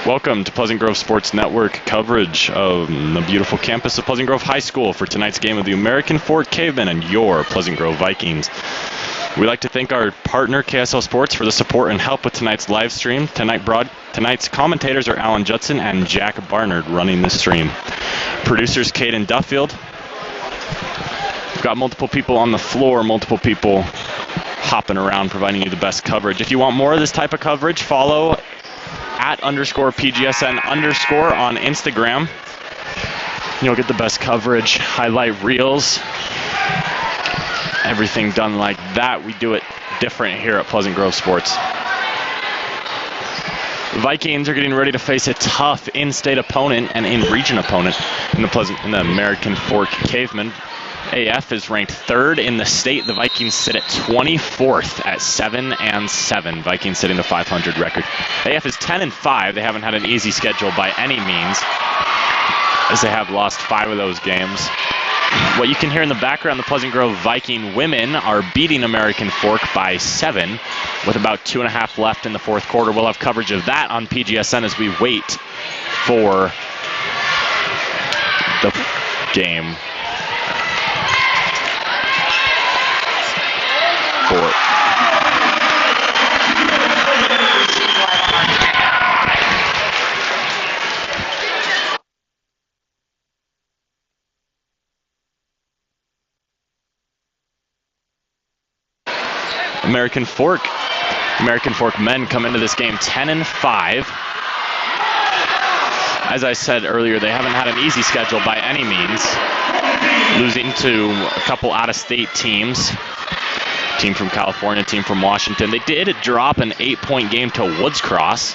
Welcome to Pleasant Grove Sports Network coverage of the beautiful campus of Pleasant Grove High School for tonight's game of the American Fork Cavemen and your Pleasant Grove Vikings. We'd like to thank our partner, KSL Sports, for the support and help with tonight's live stream. Tonight's commentators are Alan Judson and Jack Barnard running the stream. Producers, Caden Duffield. We've got multiple people on the floor, multiple people hopping around, providing you the best coverage. If you want more of this type of coverage, follow @_PGSN_ on Instagram. You'll get the best coverage, highlight reels, everything done like that. We do it different here at Pleasant Grove Sports. The Vikings are getting ready to face a tough in-state opponent and in-region opponent in the American Fork Cavemen. AF is ranked 3rd in the state. The Vikings sit at 24th at 7-7. Vikings sitting a 500 record. AF is 10-5. They haven't had an easy schedule by any means, as they have lost 5 of those games. What you can hear in the background, the Pleasant Grove Viking women are beating American Fork by 7 with about 2.5 left in the fourth quarter. We'll have coverage of that on PGSN as we wait for the game. American Fork men come into this game 10-5. As I said earlier, they haven't had an easy schedule by any means, losing to a couple out-of-state teams. Team from California, team from Washington. They did drop an 8-point game to Woods Cross,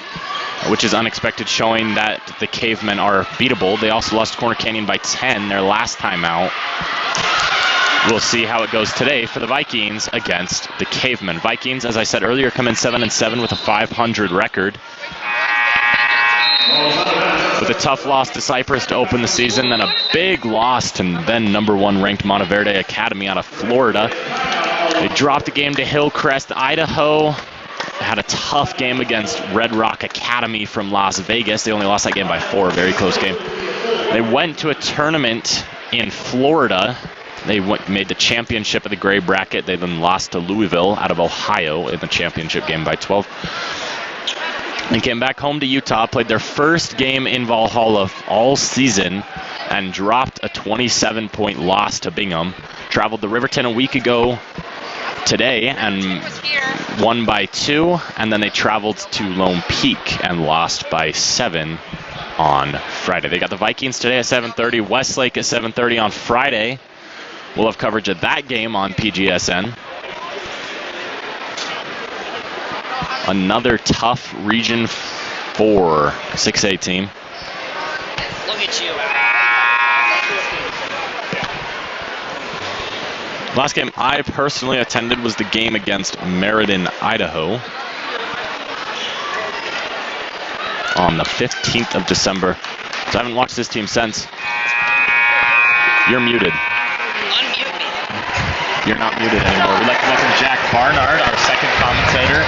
which is unexpected, showing that the Cavemen are beatable. They also lost Corner Canyon by 10 their last time out. We'll see how it goes today for the Vikings against the Cavemen. Vikings, as I said earlier, come in 7-7 with a 500 record. With a tough loss to Cypress to open the season, then a big loss to then #1 ranked Monteverde Academy out of Florida. They dropped the game to Hillcrest, Idaho. Had a tough game against Red Rock Academy from Las Vegas. They only lost that game by 4, a very close game. They went to a tournament in Florida. They made the championship of the gray bracket. They then lost to Louisville out of Ohio in the championship game by 12. They came back home to Utah, played their first game in Valhalla all season, and dropped a 27-point loss to Bingham. Traveled to Riverton a week ago today and won by 2, and then they traveled to Lone Peak and lost by 7 on Friday. They got the Vikings today at 7:30, Westlake at 7:30 on Friday. We'll have coverage of that game on PGSN. Another tough Region 4 6A team. Look at you. Last game I personally attended was the game against Meriden, Idaho on the 15th of December. So I haven't watched this team since. You're muted. Unmute me. You're not muted anymore. We'd like to welcome Jack Barnard, our second commentator.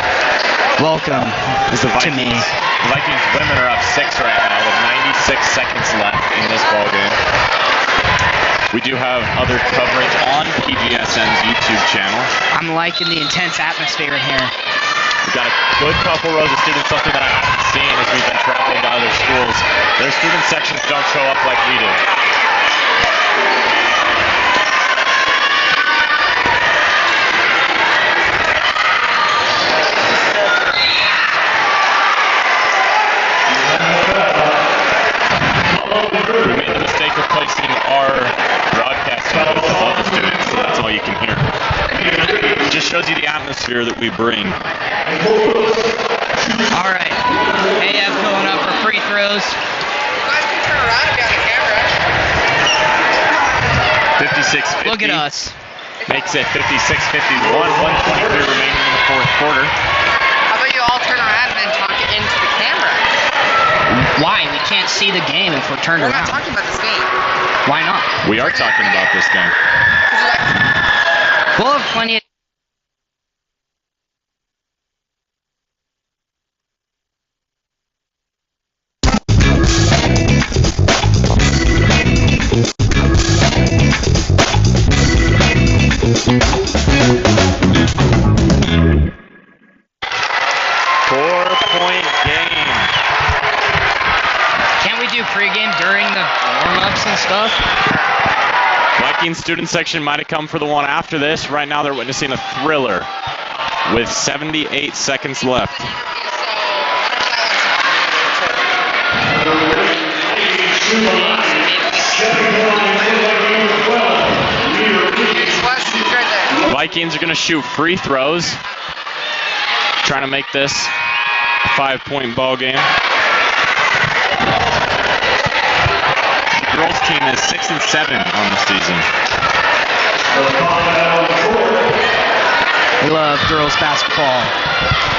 Welcome to me. The Vikings women are up 6 right now with 96 seconds left in this ballgame. We do have other coverage on PGSN's YouTube channel. I'm liking the intense atmosphere in here. We've got a good couple rows of students, something that I haven't seen as we've been traveling to other schools. Their student sections don't show up like we do. We made the mistake of placing our broadcast above the students, so that's all you can hear. It just shows you the atmosphere that we bring. All right, AF going up for free throws. You guys can turn around if you have the camera. 56-50. Look at us. Makes it 56-51. 1:23 remaining in the fourth quarter. How about you all turn around and then talk it into the camera? Why? We can't see the game if we're turned We're around. not talking about this game. Why not? We are talking about this game. We'll have plenty of they do pregame during the warm-ups and stuff? Vikings student section might have come for the one after this. Right now they're witnessing a thriller with 78 seconds left. Vikings are going to shoot free throws, trying to make this a 5-point ball game. The girls team is 6-7 on the season. We love girls basketball.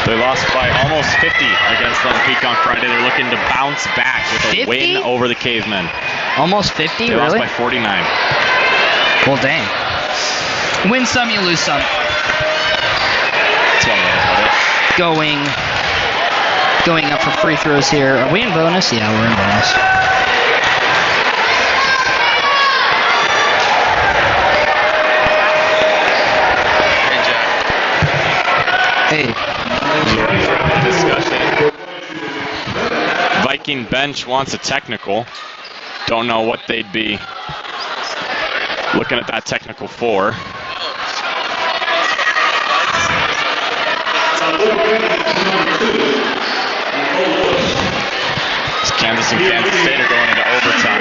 They lost by almost 50 against Lone Peak on Friday. They're looking to bounce back with a 50? win over the Cavemen. Almost 50, They really? lost by 49. Well, dang. Win some, you lose some. That's one way to put it. Going up for free throws here. Are we in bonus? Yeah, we're in bonus. Hey. Discussion. Viking bench wants a technical. Don't know what they'd be looking at that technical for. Kansas and Kansas State are going into overtime.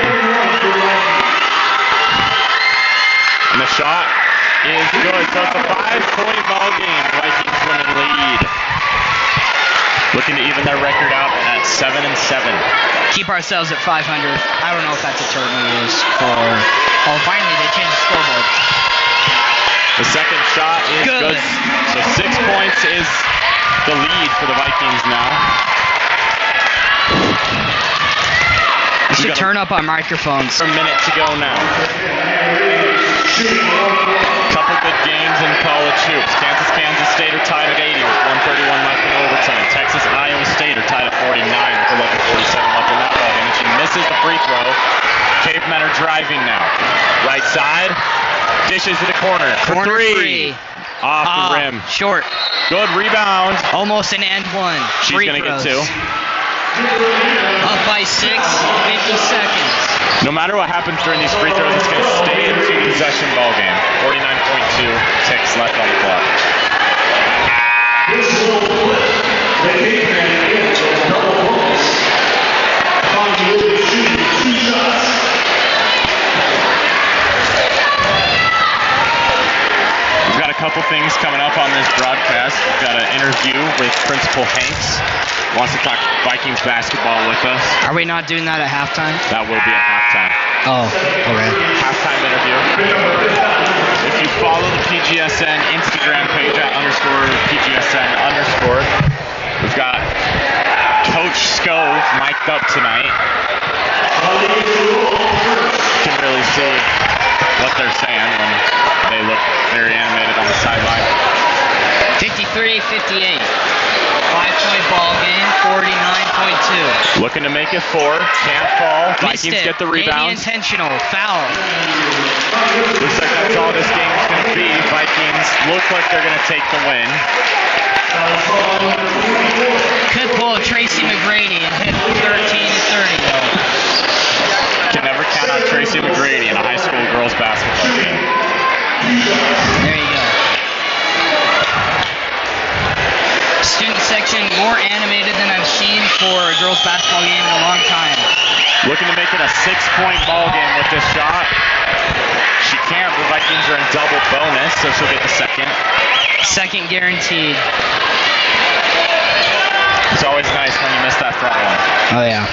And the shot is good. So it's a 5-point ball game. Vikings win and lead. Looking to even their record out at 7-7. Keep ourselves at 500. I don't know if that's a turn we use for... Oh, finally they changed the scoreboard. The second shot is good. So 6 points is the lead for the Vikings now. We should turn up our microphones. A minute to go now. Couple good games in college hoops. Kansas State are tied at 80 with 1:31 left in overtime. Texas and Iowa State are tied at 49 with 11:47 left in that ballgame. And she misses the free throw. Cavemen are driving now. Right side. Dishes to the corner. For three. Off the rim. Short. Good rebound. Almost an and one. She's going to get two. Up by 6, 50 seconds. No matter what happens during these free throws, it's going to stay in two-possession ball game. 49.2 ticks left on the clock. We've got a couple things coming up on this broadcast. We've got an interview with Principal Hanks. Wants to talk Vikings basketball with us. Are we not doing that at halftime? That will be at halftime. Oh, okay. Halftime interview. If you follow the PGSN Instagram page at _PGSN_, we've got Coach Scove mic'd up tonight. You can really see what they're saying when they look very animated on the sideline. 53-58. 5-point ball game, 49.2. Looking to make it 4. Can't fall. Vikings get the rebound. Maybe intentional. Foul. Looks like that's all this game is going to be. Vikings look like they're going to take the win. Could pull Tracy McGrady and hit 13-30 though. Can never count on Tracy McGrady in a high school girls basketball game. There you go. Student section more animated than I've seen for a girls basketball game in a long time. Looking to make it a 6-point ball game with this shot. She can't. The Vikings are in double bonus, so she'll get the second. Second guaranteed. It's always nice when you miss that front one. Oh yeah.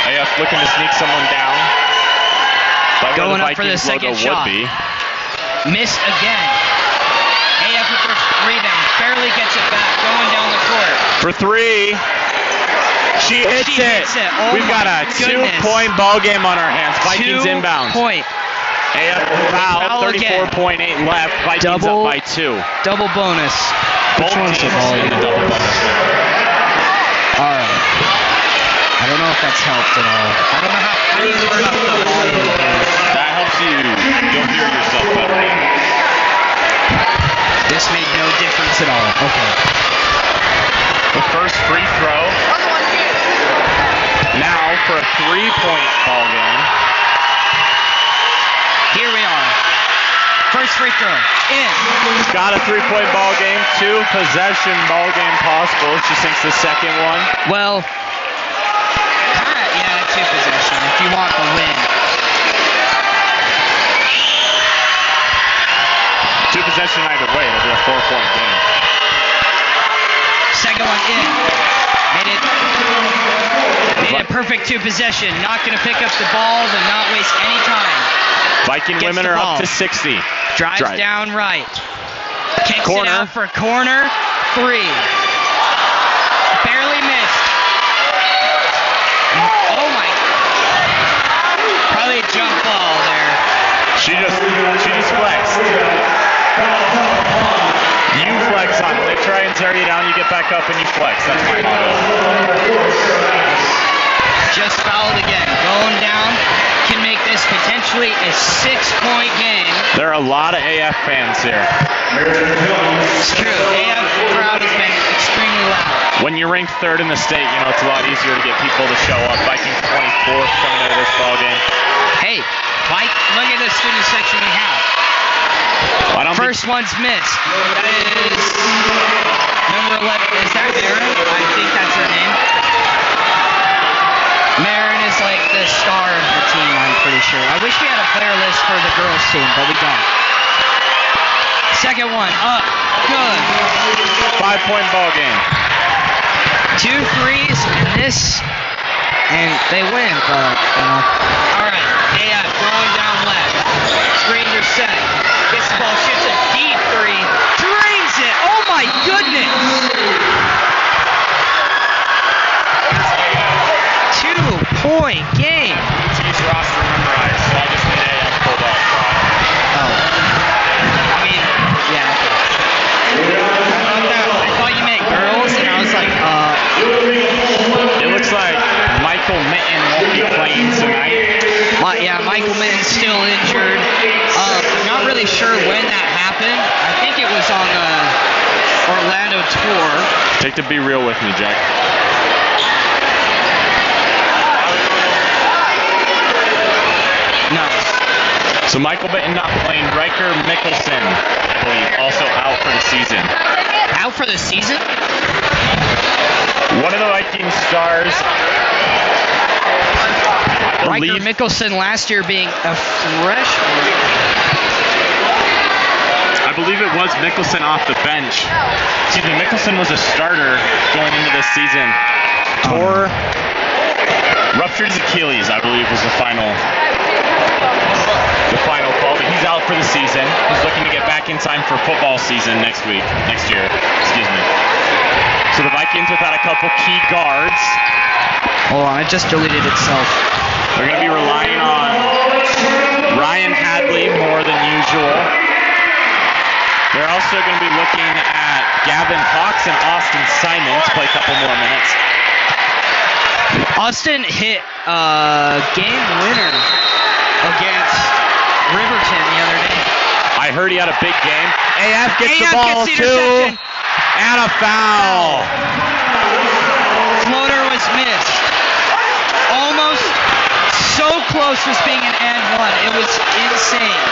AF looking to sneak someone down. Right where Going the up for the Vikings second logo shot. would be. Missed again. AF with her rebound. Barely gets it back. Going down the court. For 3. She hits it. Oh, We've got a 2-point ball game on our hands. Vikings inbound. 2-point. AF foul. 34.8 left. Vikings up by 2. Double bonus. Both teams in the double bonus. All right. I don't know if that's helped at all. I don't know how do you turn up the volume? That helps you. You'll hear yourself better. This made no difference at all. Okay. The first free throw for a 3-point ball game. Here we are. First free throw. In. Got a 3-point ball game, 2-possession ball game possible. She sinks the second one. Well, yeah, 2 possession if you want the win. 2 possession either way. It'll be a 4-point game. Second one in. Made it perfect 2 possession. Not going to pick up the balls and not waste any time. Viking Gets women the are ball. up to 60. Drives down right. Kicks Corner. it out for corner. 3. Barely missed. Oh my. Probably a jump ball there. She just flexed. You flex on it. They try and tear you down, you get back up and you flex. That's my motto. Just fouled again. Going down can make this potentially a 6-point game. There are a lot of AF fans here. It's true. AF crowd has been extremely loud. When you're ranked 3rd in the state, you know it's a lot easier to get people to show up. Vikings 24th coming out of this ball game. Hey, Mike, look at the student section we have. First one's missed. That is number 11. Is that Marin? I think that's her name. Marin is like the star of the team, I'm pretty sure. I wish we had a player list for the girls team, but we don't. Second one, up, good. 5-point ball game. 2 threes, and they win, but, All right, AF going down left. Screens are set. Gets the ball, shoots a deep 3. Drains it. Oh my goodness. 2-point game. Team's roster memorized, so I just need AF pulled up. Oh. I mean, yeah. I thought you meant girls, and I was like, It looks like Michael Mitten won't be playing tonight. Yeah, Michael Mitten's still injured. I'm not really sure when that happened. I think it was on the Orlando tour. Take the Be Real with me, Jack. Nice. So Michael Mitten not playing. Riker Mickelson, I believe, also out for the season. Out for the season? One of the Viking stars. Riker Mickelson last year being a freshman. I believe it was Mickelson off the bench. Excuse me, Mickelson was a starter going into this season. Ruptured his Achilles, I believe, was the final call. But he's out for the season. He's looking to get back in time for football season next year. Excuse me. So the Vikings without a couple key guards. Hold on, it just deleted itself. They're going to be relying on Ryan Hadley more than usual. They're also going to be looking at Gavin Hawks and Austin Simon to play a couple more minutes. Austin hit a game winner against Riverton the other day. I heard he had a big game. AF gets the ball too. And a foul. Floater was missed. Almost so close as being an and one. It was insane.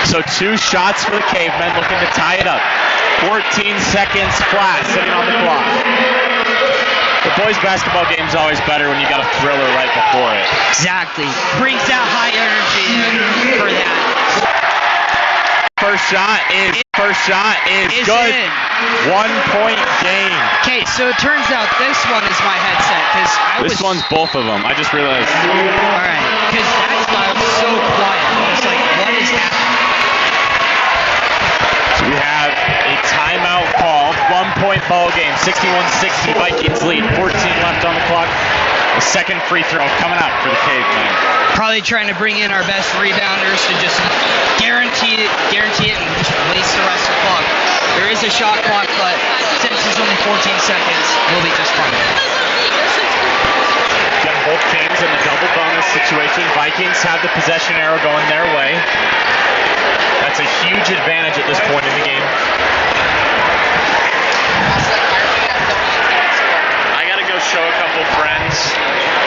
So 2 shots for the Cavemen looking to tie it up. 14 seconds flat sitting on the clock. The boys basketball game is always better when you got a thriller right before it. Exactly. Brings that high energy for that. First shot is good. In. 1-point game. Okay, so it turns out this one is my headset This one's both of them. I just realized. All right, because that's why I was so quiet. I was like, what is happening? So we have a timeout called. 1-point ball game. 61-60 Vikings lead. 14 left on the clock. The second free throw coming up for the Cavemen. Probably trying to bring in our best rebounders to just guarantee it and just waste the rest of the clock. There is a shot clock, but since it's only 14 seconds, we'll be just fine. Got both teams in the double bonus situation. Vikings have the possession arrow going their way. That's a huge advantage at this point in the game. I gotta go show a couple friends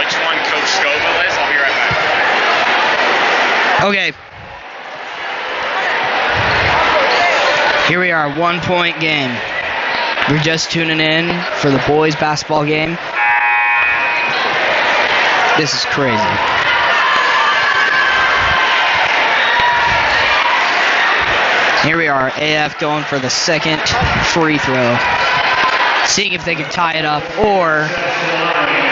which one Coach Scope Okay. Here we are, 1 point game. We're just tuning in for the boys basketball game. This is crazy. Here we are, AF going for the second free throw. Seeing if they can tie it up, or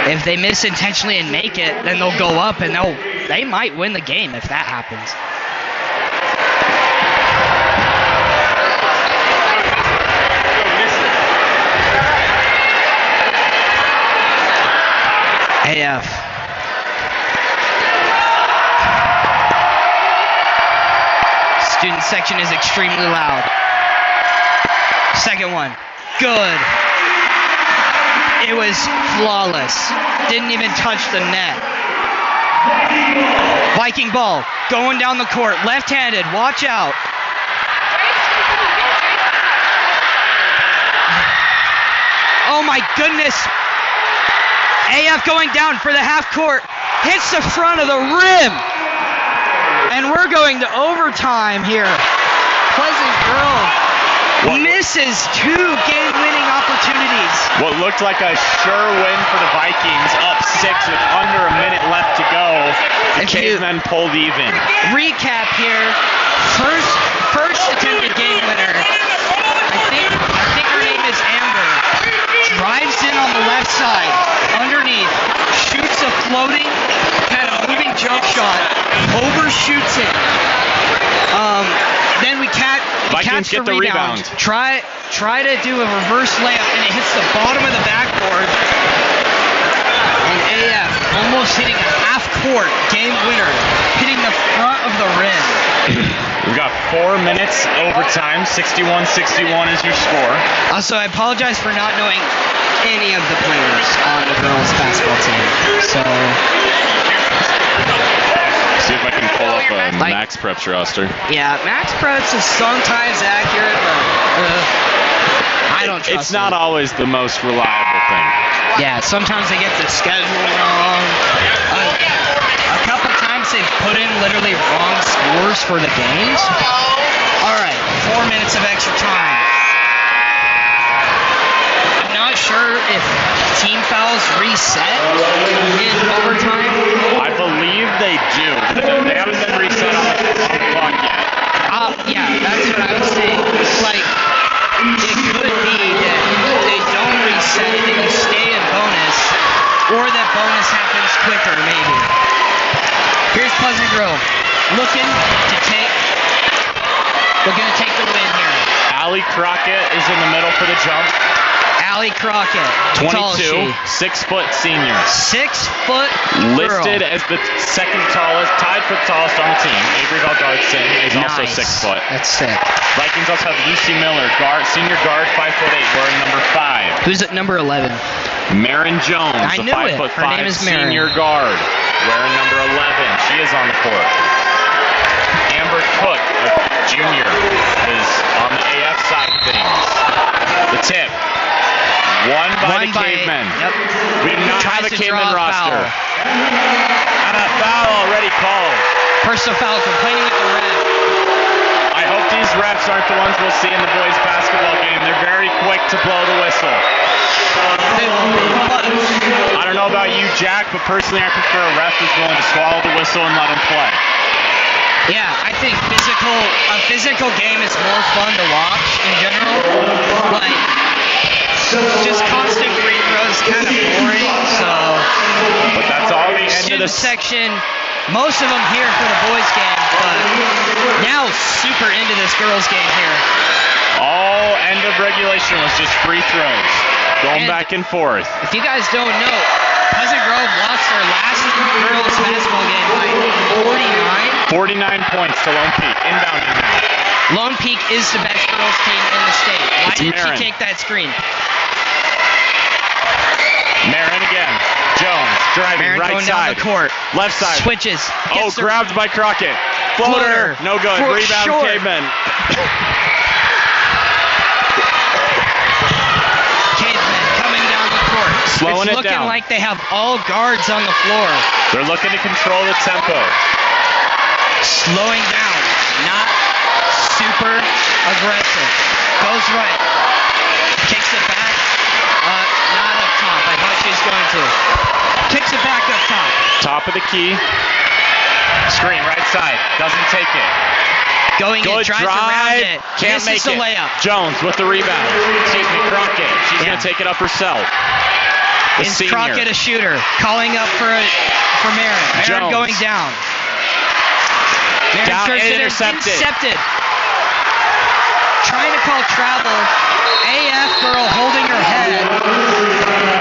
if they miss intentionally and make it, then they'll go up and they might win the game if that happens. AF. Student section is extremely loud. Second one. Good. It was flawless. Didn't even touch the net. Viking ball. Going down the court. Left-handed. Watch out. Oh my goodness. AF going down for the half court. Hits the front of the rim. And we're going to overtime here. Pleasant Grove misses 2 game-winning opportunities. What looked like a sure win for the Vikings, up 6 with under a minute left to go. The Cavemen pulled even. Recap here. First attempted game winner. I think her name is Amber. Drives in on the left side, underneath, shoots a floating, kind of moving jump shot, overshoots it. Then we catch the rebound. Try to do a reverse layup, and it hits the bottom of the backboard. And AF almost hitting a half-court game winner, hitting the front of the rim. We've got 4 minutes overtime. 61-61 is your score. Also, I apologize for not knowing any of the players on the girls' basketball team. So, see if I can pull up a Max Preps roster. Yeah, Max Preps is sometimes accurate, but I don't trust It's not always the most reliable thing. Yeah, sometimes they get the schedule wrong. A couple times they've put in literally wrong scores for the games. All right, 4 minutes of extra time. I'm not sure if team fouls reset in overtime. I believe they do. They haven't been reset on the clock yet. Yeah, that's what I was saying. Like, it could be that they don't reset it and you stay in bonus, or that bonus happens quicker, maybe. Here's Pleasant Grove looking to take the win here. Allie Crockett is in the middle for the jump. Allie Crockett, 22, 6-foot senior. 6-foot Listed as the second tallest, tied for the tallest on the team. Avery Valdartson is also 6 foot. That's sick. Vikings also have Lucy Miller, senior guard, 5'8", wearing number 5. Who's at number 11? Marin Jones, I knew it. 5'5" Her name is Marin. senior guard, wearing number 11. She is on the court. Amber Cook, a junior, is on the AF side of things. The tip. Won by the Cavemen. Yep. We do not have a Cavemen roster. And a foul already called. Personal foul, complaining with the ref. I hope these refs aren't the ones we'll see in the boys' basketball game. They're very quick to blow the whistle. They won't be, but I don't know about you, Jack, but personally I prefer a ref who's willing to swallow the whistle and let him play. yeah, I think a physical game is more fun to watch in general. Like, just constant free throws kind of boring, so. But that's all the end of Student the section, most of them here for the boys game, but now super into this girls game here. All end of regulation was just free throws. Going back and forth. If you guys don't know, Pleasant Grove lost their last girls basketball game by 49 points to Lone Peak. Inbounding now. Lone Peak is the best girls team in the state. Why It's didn't Marin. she take that screen? Marin again. Jones driving Marin right going side. down the court. Left side. Switches. Oh, Gets her- grabbed by Crockett. Floater. No good. For Rebound short. Cavemen. Cavemen coming down the court. Slowing it's it looking down. like they have all guards on the floor. They're looking to control the tempo. Slowing down, not super aggressive. Goes right. Kicks it back. Not up top. I thought she was going to. Kicks it back up top. Top of the key. Screen, right side. Doesn't take it. Going in, Good tries drive. around it. Can't make Misses the it. layup. Jones with the rebound. Excuse me, Crockett. She's Yeah. going to take it up herself. The Is senior. Crockett a shooter? Calling up for Marin. Marin Jones. going down. Marin Down turns and it in. intercepted. Trying to call travel. AF girl holding her head.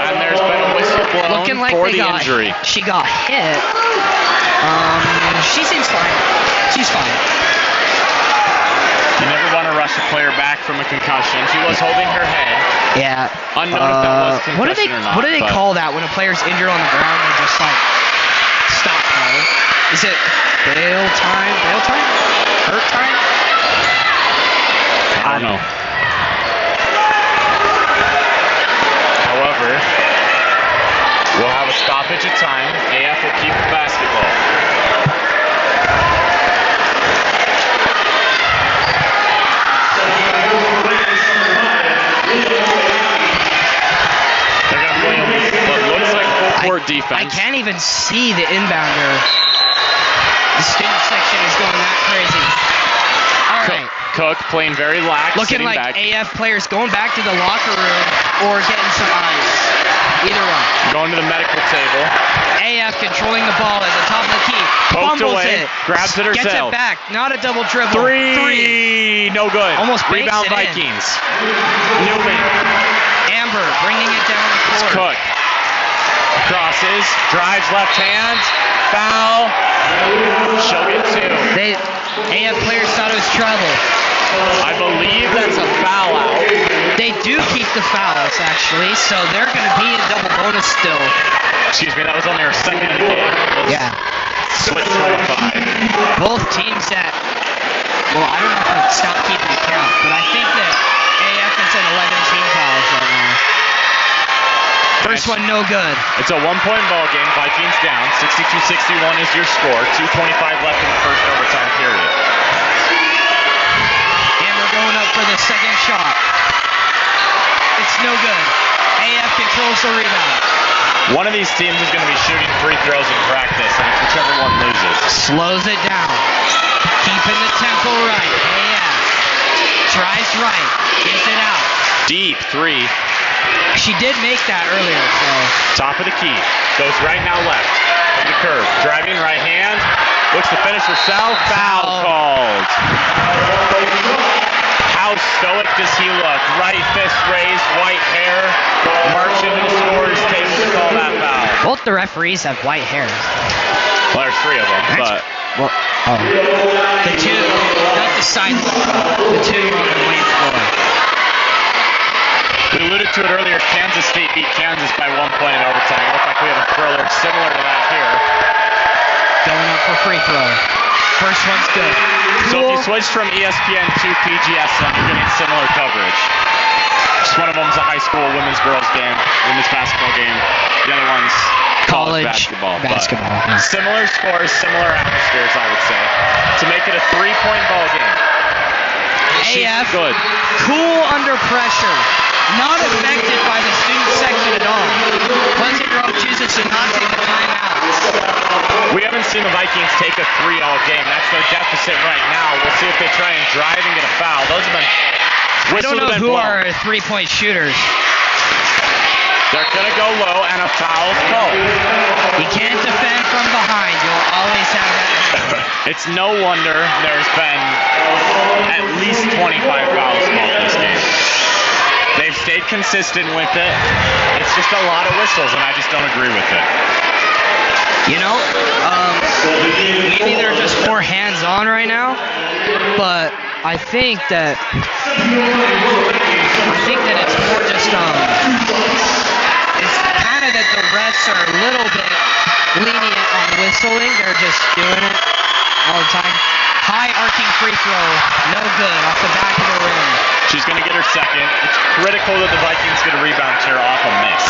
And there's been a whistle blown Looking like for they the got, injury. she got hit. She seems fine. She's fine. You never want to rush a player back from a concussion. She was holding her head. Yeah. Unknown if that was concussion or not. What do they but call that when a player's injured on the ground and just like stop play? Is it bail time? Bail time? Hurt time? I don't know. However, we'll have a stoppage of time. AF will keep the basketball. They're going to play what looks like full court defense. I can't even see the inbounder. The student section is going that crazy. All right. Cook playing very lax. Looking sitting like back. AF players going back to the locker room or getting some ice. Either one. Going to the medical table. AF controlling the ball at the top of the key. Poked Fumbles away. it. Grabs it Gets herself. it back. Not a double dribble. Three. No good. Almost banks Rebound it in. Vikings. Newman. Amber bringing it down the It's court. Cook. Crosses. Drives left hand. Foul. She'll get two. AF players thought it was trouble. I believe that's a foul out. They do keep the fouls, actually, so they're going to be in double bonus still. Excuse me, that was only our second of the game. Let's Yeah. switch to the five. Both teams that, well, I don't know if I've stopped keeping count, but I think that AF is at 11 team fouls right now. First one, no good. It's a 1-point ball game. Vikings down. 62-61 is your score. 2:25 left in the first overtime period. Amber going up for the second shot. It's no good. AF controls the rebound. One of these teams is going to be shooting free throws in practice, and it's whichever one loses. Slows it down. Keeping the tempo right. AF tries right. Gives it out. Deep three. She did make that earlier, so. Top of the key. Goes right now left. To the curve. Driving right hand. Looks to finish herself. Foul called. How stoic does he look? Right fist raised, white hair. Marching to the scorer's table to call that foul. Both the referees have white hair. Well, there's three of them, but Well, the two, not the side, the two on the main floor. we alluded to it earlier. Kansas State beat Kansas by 1 point in overtime. It looks like we have a thriller similar to that here. Going up for free throw. First one's good. So if you switch from ESPN to PGSN, you're getting similar coverage. Just one of them's a high school women's girls game, women's basketball game. The other one's college basketball. Basketball. But similar scores, similar atmospheres, I would say. To make it a 3-point ball game. She's AF good. cool under pressure. Not affected by the student section at all. Pleasant Grove chooses to not take the timeout. We haven't seen the Vikings take a 3 all game. That's their deficit right now. We'll see if they try and drive and get a foul. Those have been I don't know who are three-point shooters. They're going to go low and a foul's called. You can't defend from behind. You'll always have that. It's no wonder there's been at least 25 fouls called this game. They've stayed consistent with it. It's just a lot of whistles, and I just don't agree with it. You know, maybe they're just more hands-on right now, but I think that it's more just it's kind of that the refs are a little bit lenient on whistling. They're just doing it all the time. High arcing free throw, no good, off the back of the rim. She's going to get her second. It's critical that the Vikings get a rebound here off a miss.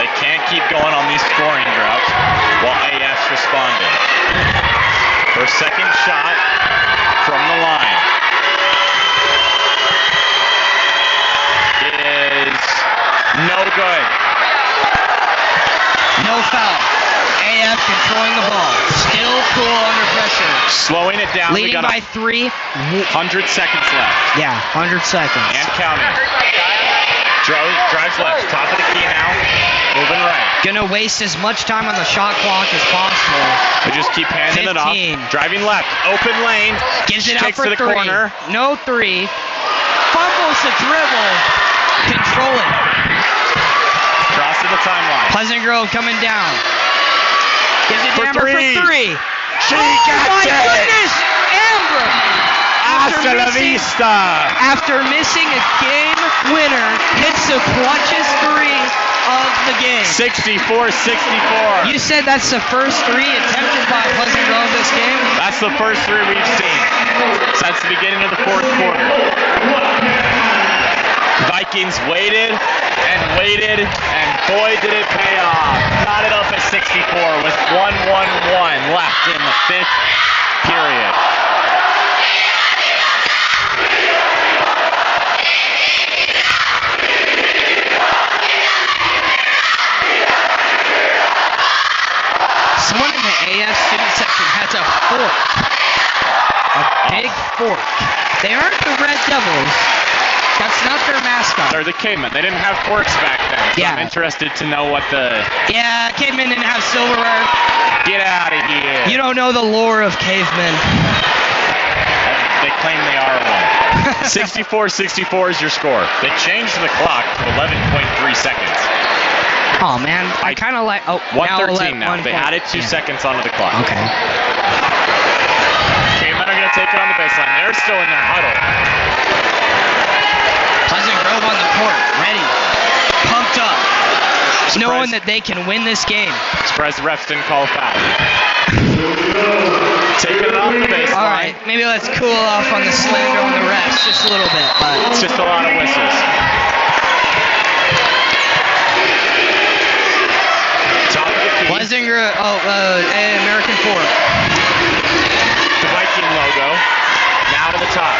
They can't keep going on these scoring droughts while AF's responding. Her second shot from the line is no good. No foul. AF controlling the ball. Still cool under pressure. Slowing it down. Leading we got by 3. 100 seconds left. Yeah, 100 seconds. And counting. Drives left. Top of the key now. Moving right. Gonna waste as much time on the shot clock as possible. We just keep handing 15. it off. Driving left. Open lane. Gives it out Kicks for to the 3. corner. No 3. Fumbles the dribble. Control it. Crossing the timeline. Pleasant Grove coming down. Gives it to For Amber three. for 3. She Oh got my it. goodness! Amber! Hasta la vista. After missing a game winner, hits the clutchest 3 of the game. 64-64. You said that's the first 3 attempted by Pleasant Grove this game? That's the first 3 we've seen since the beginning of the fourth quarter. Vikings waited and waited, and boy did it pay off. Got it up at 64 with 1:11 left in the 5th period. Someone in the AF student section has a fork. A big fork. They aren't the Red Devils. That's not their mascot. They're the cavemen. They didn't have forks back then. So Yeah. I'm interested to know what the... Yeah, cavemen didn't have silverware. Get out of here. You don't know the lore of cavemen. They claim they are one. 64-64 is your score. They changed the clock to 11.3 seconds. Oh man, I kind of like. Oh, 1:13 now. They added 2 seconds onto the clock. Okay. Cavemen are going to take it on the baseline. They're still in their huddle. Pleasant Grove on the court, ready, pumped up, knowing Surprised- that they can win this game. Surprised the refs didn't call a foul. Taking it off the baseline. All right, maybe let's cool off on the slander on the refs just a little bit. But It's just a lot of whistles. Top of the key. Pleasant Grove, American fork. The Viking logo. Now to the top.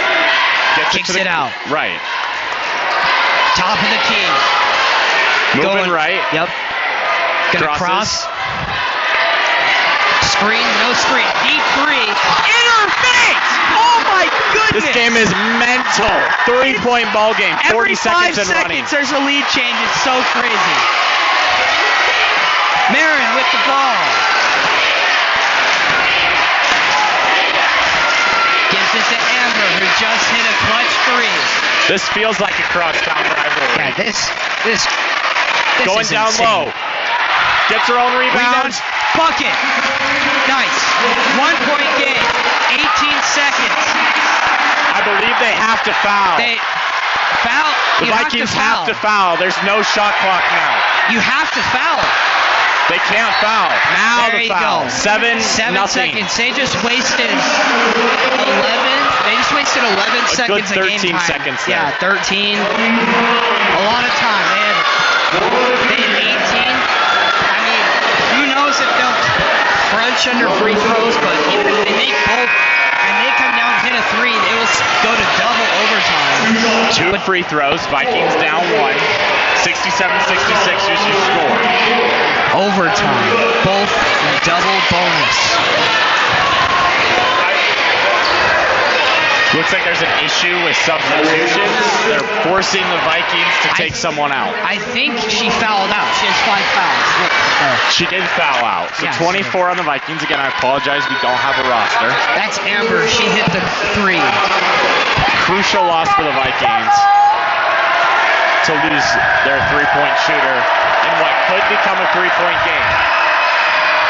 Gets Kicks to the, it out. Right. Top of the key. Moving Going right. Yep. Gonna Crosses. cross. Screen, no screen. Deep 3. In her face! Oh my goodness! This game is mental. 3-point ball game. 40 Every 5 seconds and running. there's a lead change. It's so crazy. Marin with the ball. Gives it to Amber, who just hit a clutch 3. This feels like a crosstown rivalry. Yeah, this Going is down insane. low. Gets her own rebound. Rebounds. Bucket. Nice. 1-point game. 18 seconds. I believe they have to foul. They foul. The You Vikings have to foul. There's no shot clock now. You have to foul. They can't foul. Now There the you foul. go. 7 nothing. seconds. They just wasted 11. They just wasted 11 A good seconds of game 13 time. seconds there. Yeah, 13. A lot of time. They had 18. I mean, who knows if they'll crunch under free throws, but even if they make both and they come down and hit a 3, it will go to double overtime. 2 free throws. Vikings down 1. 67-66 is your score. Overtime. Both double bonus. Looks like there's an issue with substitutions. They're forcing the Vikings to take someone out. I think she fouled out. She has 5 fouls. Look, She did foul out. So Yeah, 24 on the Vikings. Again, I apologize. We don't have a roster. that's Amber. She hit the 3. Crucial loss for the Vikings to lose their 3-point shooter in what could become a 3-point game.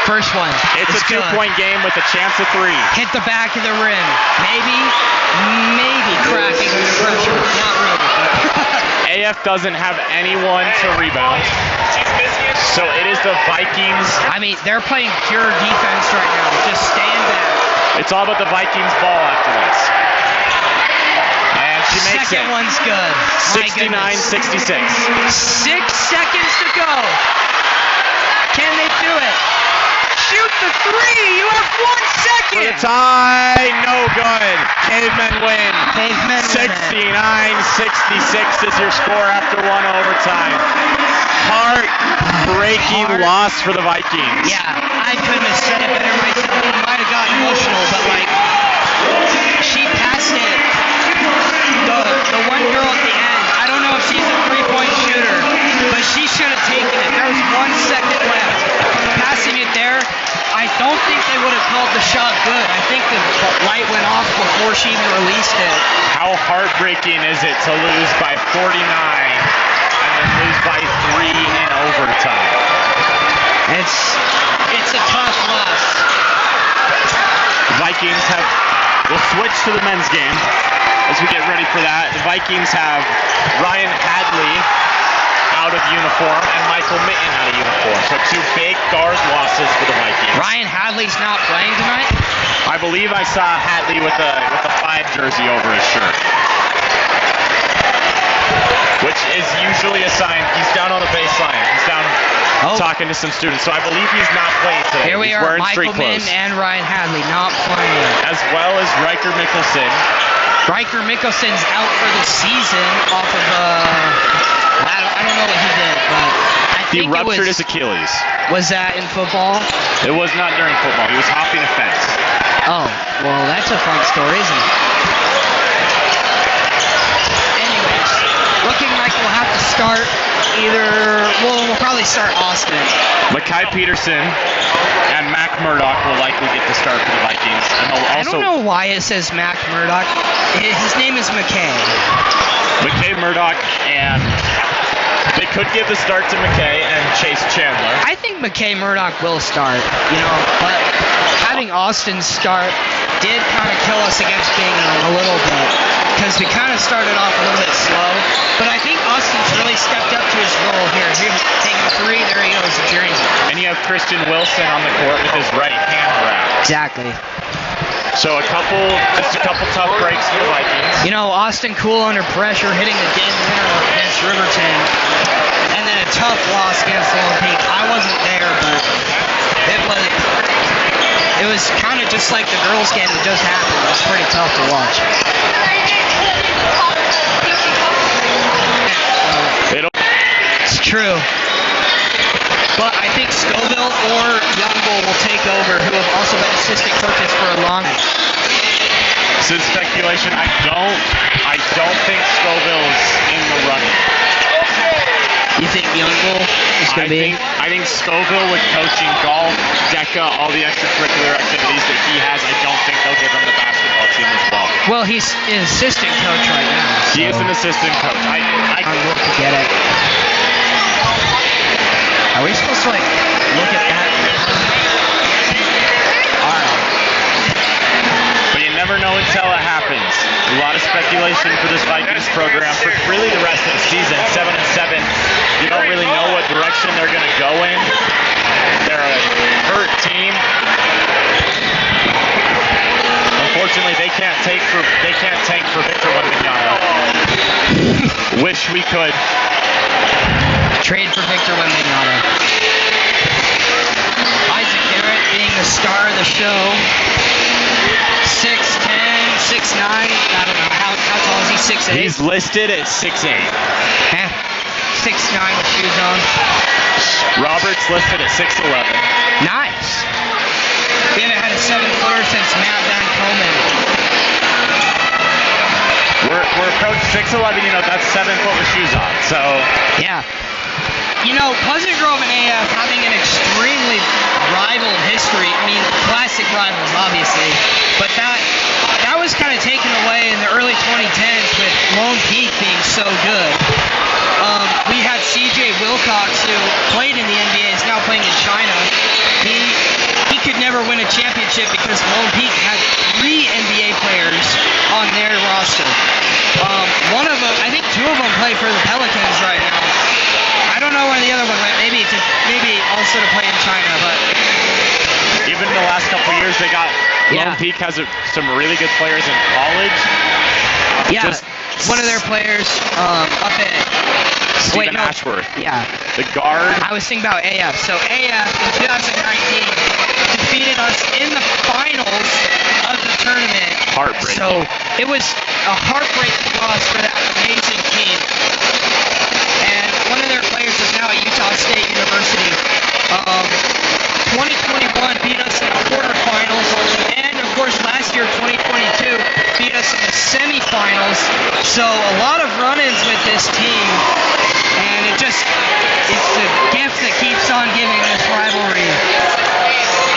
First one. It's a good. 2-point game with a chance of 3. Hit the back of the rim. Maybe cracking under pressure. Not really. AF doesn't have anyone to rebound. So it is the Vikings. I mean, they're playing pure defense right now. Just stand back. It's all about the Vikings ball after this. And she makes Second it. one's good. My goodness. 69-66. 6 seconds to go. Can they do it? Shoot the three. You have 1 For second. the tie, no good. Cavemen win. Cavemen win it. 69-66 is your score after 1 overtime. Heartbreaking loss for the Vikings. Yeah, I couldn't have said it better myself. I might have gotten emotional, but like, she passed it. The one girl at the end, I don't know if she's a three-point shooter, but she should have taken it. There was 1 second left. Passing it there, I don't think they would have called the shot good. I think the light went off before she even released it. How heartbreaking is it to lose by 49 and then lose by 3 in overtime? It's a tough loss. Vikings we'll switch to the men's game as we get ready for that. The Vikings have Ryan Hadley out of uniform and Michael Mitten out of uniform. So 2 big guard losses for the Vikings. Ryan Hadley's not playing tonight? I believe I saw Hadley with a 5 jersey over his shirt, which is usually a sign he's down on the baseline. He's down talking to some students. So I believe he's not playing today. Here we he's are, wearing Michael street clothes. Mitten and Ryan Hadley not playing. As well as Riker Mickelson. Riker Mickelson's out for the season off of I don't know what he did, but I He think ruptured his Achilles. Was that in football? It was not during football. He was hopping a fence. Oh, well, that's a fun story, isn't it? Anyways, looking like we'll have to start we'll probably start Austin. Mackay Peterson and Mac Murdoch will likely get the start for the Vikings. And they'll I don't know why it says Mac Murdoch. His name is McKay. McKay Murdoch, and they could give the start to McKay and Chase Chandler. I think McKay Murdoch will start, but having Austin start did kind of kill us against Bingham a little bit because we kind of started off a little bit slow. But I think Austin's really stepped up to his role here. He's taking 3, there he goes, journey. And you have Christian Wilson on the court with his right hand wrap. Exactly. So just a couple tough breaks for the Vikings. Austin cool under pressure, hitting the game winner against Riverton. And then a tough loss against Lone Peak. I wasn't there, but it was kind of just like the girls' game that just happened. It was pretty tough to watch. It's true. But I think Scoville or Youngbull will take over, who have also been assistant coaches for a long time. Since speculation, I don't think Scoville's in the running. You think Youngbull is going to be? I think Scoville with coaching golf, DECA, all the extracurricular activities that he has, I don't think they'll give him the basketball team as well. Well, he's an assistant coach right now. He is an assistant coach. I look to get it. Are we supposed to look at that? Alright. But you never know until it happens. A lot of speculation for this Vikings program for really the rest of the season. 7-7. You don't really know what direction they're going to go in. They're a hurt team. Unfortunately, they can't tank for Victor Wembanyama. Wish we could. Trade for Victor Wembanyama. Isaac Garrett being the star of the show. 6'10", 6'9". I don't know. How tall is he? 6'8"? He's listed at 6'8". 6'9" with shoes on. Robert's listed at 6'11". Nice. We haven't had a 7-footer since Matt Van Komen. We're approaching 6'11", that's 7 foot with shoes on, so. Yeah. Pleasant Grove and AF having an extremely rival history. I mean, classic rivals, obviously. But that was kind of taken away in the early 2010s with Lone Peak being so good. We had CJ Wilcox, who played in the NBA, is now playing in China. He could never win a championship because Lone Peak had 3 NBA players on their roster. One of them, I think 2 of them play for the Pelicans right now. I don't know where the other one went. Maybe also to play in China, but even in the last couple of years, they got Lone Peak has some really good players in college. Yeah, one of their players up at Stephen Ashworth. Yeah, the guard. I was thinking about AF. So AF in 2019 Heartbreaking. So it was a heartbreaking loss for that amazing team. And one of their players is now at Utah State University. 2021 beat us in the quarterfinals, and of course last year, 2022, beat us in the semifinals. So a lot of run-ins with this team, and it's the gift that keeps on giving this rivalry.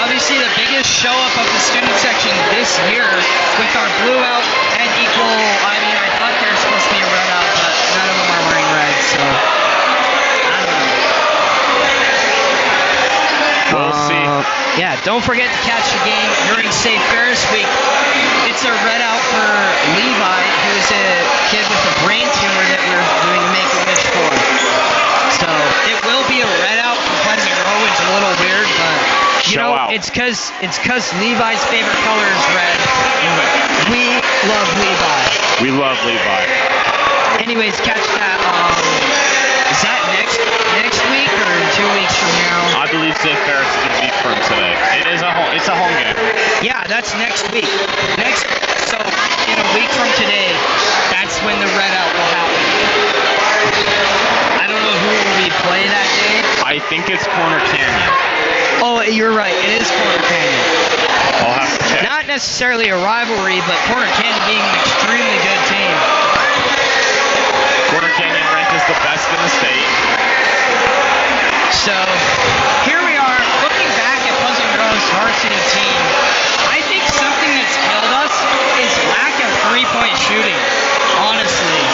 Obviously the biggest show up of the student section this year with our blue out and equal, I mean, I thought they were supposed to be a red out, but none of them are wearing red, so I don't know. We'll see. Yeah, don't forget to catch the game during St. Ferris Week. It's a red out for Levi, who's a kid with a brain tumor that we're doing a Make-A-Wish for. So it will be a red out for Pleasant Grove, which is a little weird, but you know, it's because Levi's favorite color is red. We love Levi. We love Levi. Anyways, catch that. Is that next week or 2 weeks from now? I believe St. Ferris is a week from today. It's a home game. Yeah, that's next week. So in a week from today, that's when the red out will happen. I don't know who will we play that day. I think it's Corner Canyon. Oh, you're right. It is Corner Canyon. I'll have to check. Not necessarily a rivalry, but Corner Canyon being an extremely good team. Corner Canyon ranked as the best in the state. So here we are, looking back at Pleasant Grove's varsity team. I think something that's killed us is lack of three-point shooting, honestly.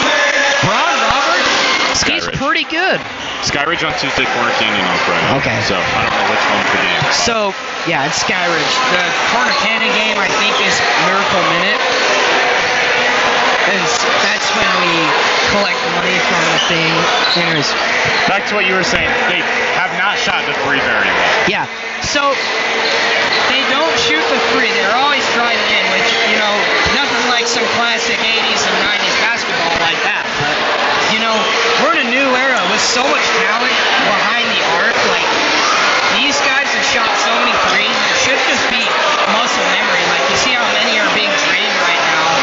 Braun Roberts, he's pretty good. Skyridge on Tuesday, Corner Canyon on Friday. Okay. So I don't know which one's the game. So, yeah, it's Skyridge. The Corner Canyon game, I think, is Miracle Minute. And that's when we collect money from the thing. Anyways. Back to what you were saying. They have not shot the three very well. Yeah. So they don't shoot the three. They're always driving in, which, you know, nothing like some classic 80s and 90s basketball like that. But, you know, we're in a new era with so much talent behind the arc. Like, these guys have shot so many threes. It should just be muscle memory. Like, you see how many are being trained right now.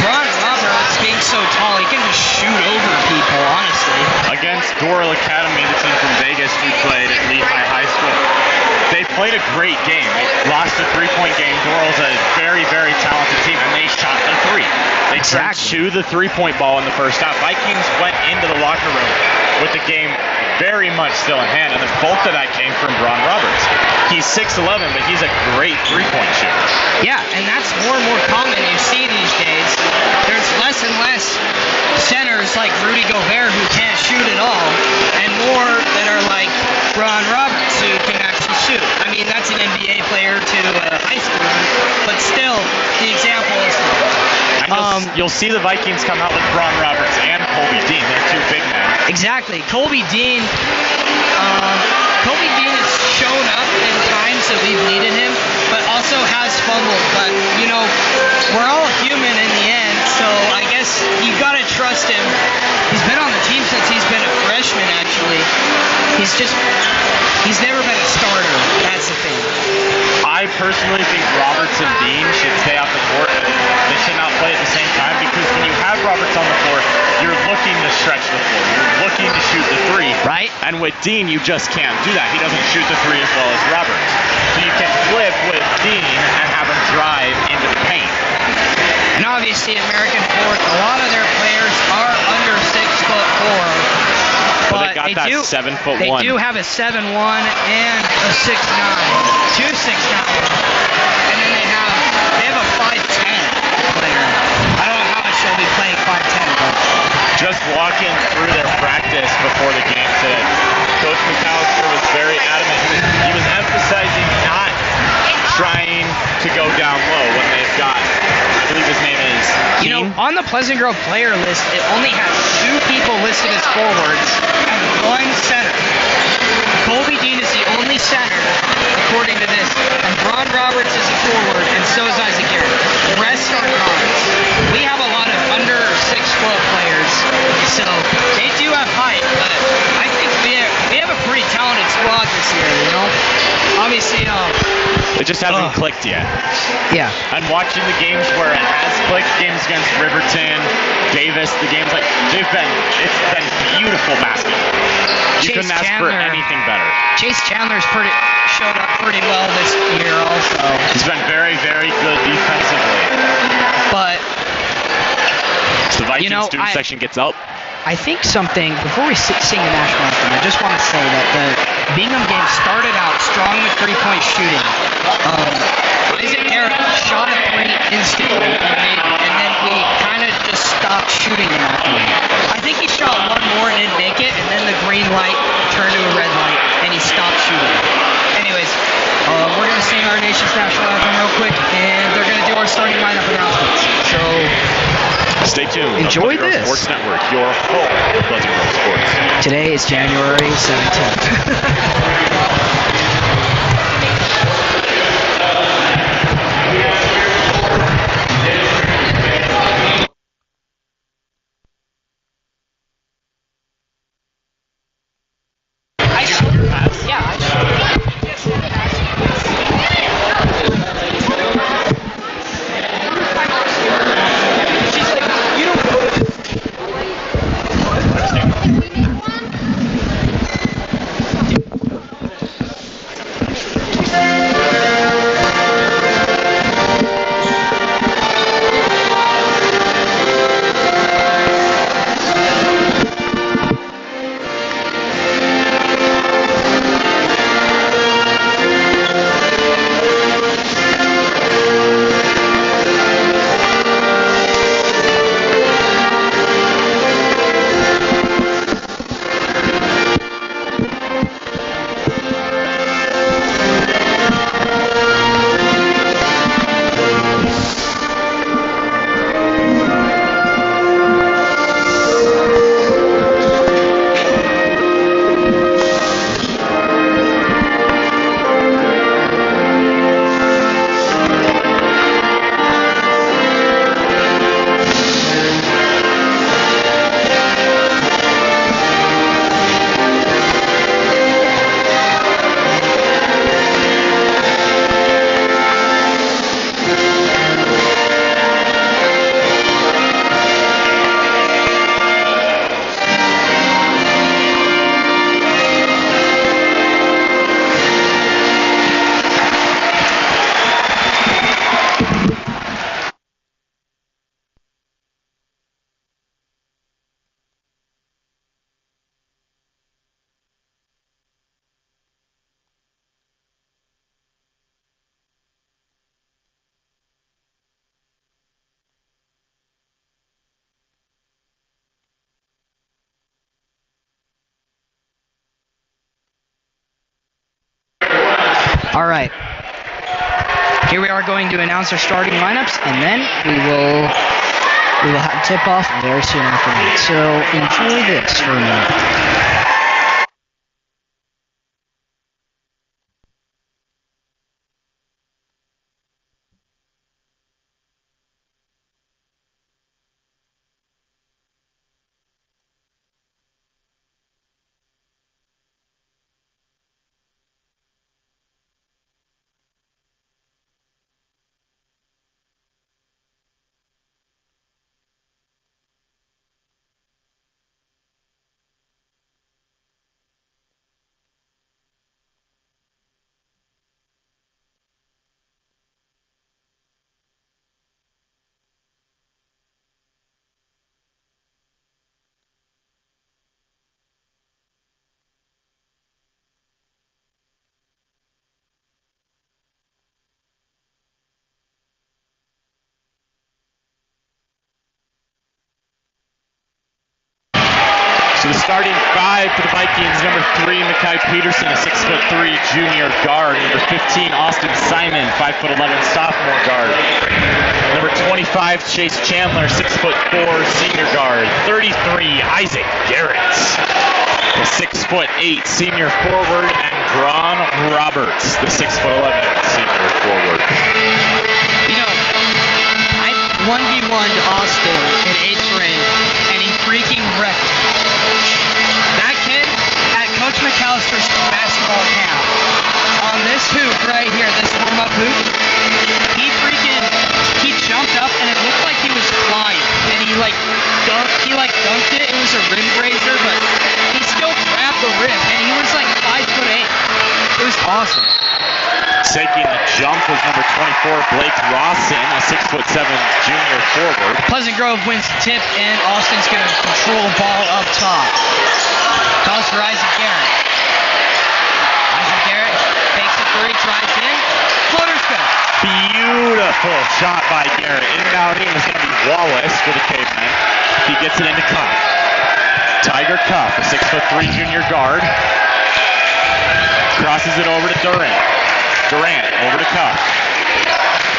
Braun Roberts being so tall, he can just shoot over people, honestly. Against Doral Academy, the team from Vegas we played at Lehigh High School, they played a great game. They lost a three-point game. Doral's a very, very talented team, and they shot the three. They turned to the three-point ball in the first half. Vikings went into the locker room with the game very much still in hand, and the bulk of that came from Braun Roberts. He's 6'11", but he's a great three-point shooter. Yeah, and that's more and more common you see these days. There's less and less centers like Rudy Gobert who can't shoot at all, and more that are like Braun Roberts who can actually shoot. I mean, that's an NBA player to a high schooler, but still, the example is you'll see the Vikings come out with Braun Roberts and Colby Dean. They're two big men. Exactly. Colby Dean has shown up in times that we've needed him, but also has fumbled. But, you know, we're all human in the end, so I guess you got to trust him. He's been on the team since he's been a freshman, actually. He's never been a starter. That's the thing. I personally think Roberts and Dean should stay off the court. They should not play at the same time, because when you have Roberts on the floor, you're looking to stretch the floor. You're looking to shoot the three. Right. And with Dean, you just can't do that. He doesn't shoot the three as well as Roberts. So you can flip with Dean and have him drive into the paint. And obviously, American Fork, a lot of their players are under 6'4". But they got that 7'1". They do have a 7'1" and a 6'9", 2 6'9", and then they have a 5'10" player. I don't know how much they'll be playing 5'10", but just walking through their practice before the game today, Coach McAllister was very adamant. He was emphasizing not trying to go down low when they've got, I believe his name is Dean. You know, on the Pleasant Grove player list, it only has 2 people listed as forwards and 1 center. Colby Dean is the only center, according to this, and Braun Roberts is a forward, and so is Isaac Garrett. The rest are guards. We have a lot of under 6 foot players, so they do have height, but I think we have a pretty talented squad this year, you know? Obviously, It just hasn't clicked yet. Yeah. And watching the games where it has clicked, games against Riverton, Davis, the games like it's been beautiful basketball. You couldn't ask for anything better. Chase Chandler's showed up pretty well this year also. He's been very, very good defensively. But so the Vikings student section gets up. I think something, before we sing the national anthem, I just want to say that the Bingham game started out strong with three-point shooting. Isaac Eric shot a three instantly, and then we kind of just stopped shooting in that game. I think he shot one more and didn't make it, and then the green light turned to a red light, and he stopped shooting. Anyways, we're going to sing our nation's national anthem real quick, and they're going to do our starting lineup announcements. So stay tuned. Enjoy this. Sports Network, your home of Pleasant Grove Sports. Today is January 17th. All right. Here we are going to announce our starting lineups, and then we will have tip-off very soon after that. So enjoy this for a minute. So the starting five for the Vikings: number 3, Mekhi Peterson, a 6'3" junior guard. Number 15, Austin Simon, 5'11" sophomore guard. Number 25, Chase Chandler, 6'4" senior guard. 33, Isaac Garrett, the 6'8" senior forward, and Braun Roberts, the 6'11" senior forward. You know, I 1v1'd Austin in 8th grade, and he freaking wrecked me. That kid at Coach McAllister's basketball camp, on this hoop right here, this warm-up Awesome. Taking the jump was number 24, Blake Rawson, a 6'7" junior forward. Pleasant Grove wins the tip, and Austin's going to control ball up top. Toss for Isaac Garrett. Isaac Garrett fakes the three, drives in. Floater's good. Beautiful shot by Garrett. Inbounding is going to be Wallace for the Cavemen. He gets it into Cuff. Tiger Cuff, a 6'3" junior guard. Crosses it over to Durant. Durant over to Cuff.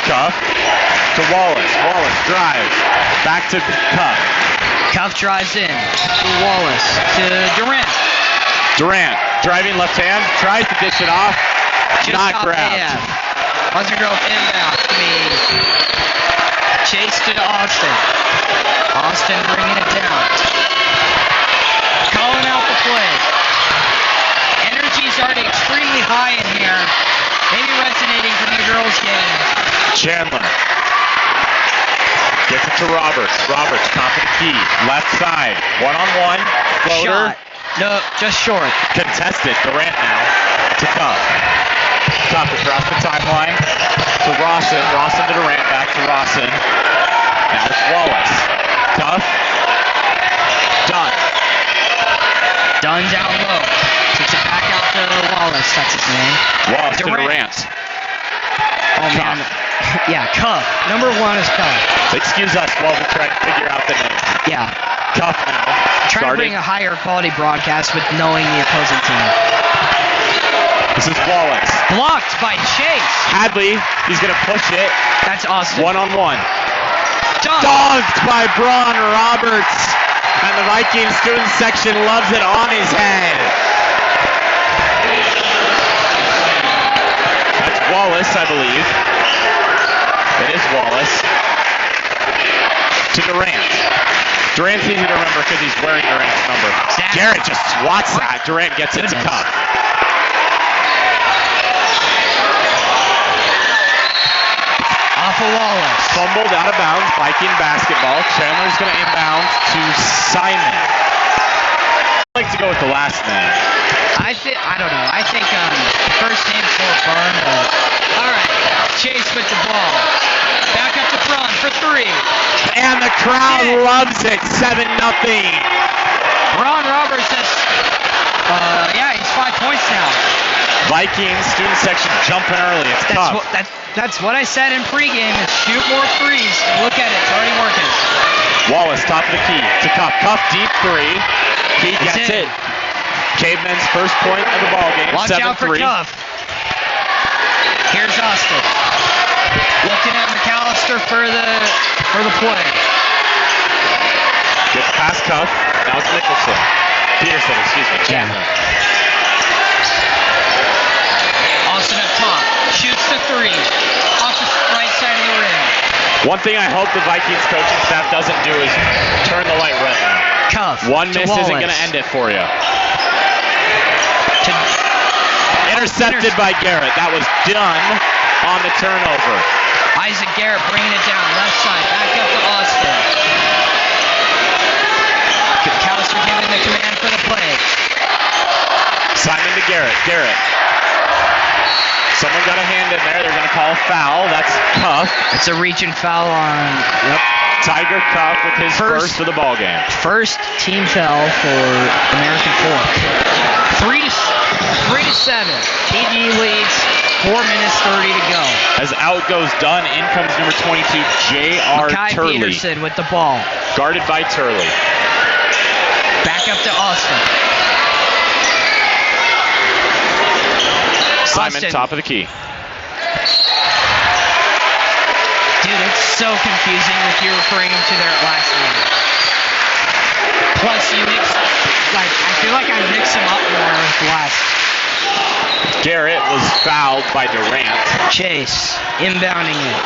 Cuff to Wallace. Wallace drives. Back to Cuff. Cuff drives in to Wallace to Durant. Durant driving left hand. Tries to dish it off. Just Not off grabbed. AF. Pleasant Grove inbound. Chase to Austin. Austin bringing it down. Calling out the play. Energy's already extremely high in here. Maybe resonating from the girls' game. Chandler gets it to Roberts. Roberts, top of the key. Left side. One-on-one. Floater. Shot. No, just short. Contested. Durant now to Cuff. Cuff across the timeline to Rawson. Rawson to Durant. Back to Rawson. Now it's Wallace. Cuff. Dunn. Dunn down low. Takes it back out to Wallace. That's his name. Wallace to Durant. Oh, man. Yeah, Cuff. Number 1 is Cuff. Excuse us while we try to figure out the name. Yeah. Cuff now. Trying to bring a higher quality broadcast with knowing the opposing team. This is Wallace. Blocked by Chase. Hadley, he's going to push it. That's awesome. One-on-one. Dunked by Braun Roberts. And the Viking student section loves it on his head. That's Wallace, I believe. It is Wallace. To Durant. Durant's easy to remember because he's wearing Durant's number. Garrett just swats that. Durant gets it to Cuff. Off of Wallace. Fumbled out of bounds. Viking basketball. Chandler's going to inbound to Simon. I'd like to go with the last name. I don't know. I think first name's more fun, but all right. Chase with the ball. Back up to front for 3. And the crowd loves it. 7-0. Ron Roberts has, he's 5 points now. Vikings student section jumping early. It's tough. That's what I said in pregame. Is shoot more threes. Look at it. It's already working. Wallace, top of the key to Cuff. Cuff, deep 3. He gets it. Cavemen's first point of the ball game. Watch out for Cuff. Here's Austin. Looking at McAllister for the play. Gets past Cuff. Now it's Nicholson. Peterson, excuse me. Chandler. Austin up top. Shoots the 3. Off the right side of the rim. One thing I hope the Vikings coaching staff doesn't do is turn the light red now. Cuff. One miss isn't going to end it for you. Intercepted by Garrett. That was done on the turnover. Isaac Garrett bringing it down left side. Back up to Austin. McAllister giving the command for the play. Simon to Garrett. Garrett. Someone got a hand in there. They're going to call a foul. That's Cuff. It's a reach and foul on. Yep. Tiger Cuff with his first for the ball game. First team foul for American Fork. 3 to 7. TD leads. 4 minutes 30 to go. As out goes Dunn, in comes number 22, J.R. Turley. Peterson with the ball. Guarded by Turley. Back up to Austin. Simon, top of the key. Dude, it's so confusing if you're referring to their last name. Plus, you mix, I feel like I mix them up more with last. Garrett was fouled by Durant. Chase, inbounding it.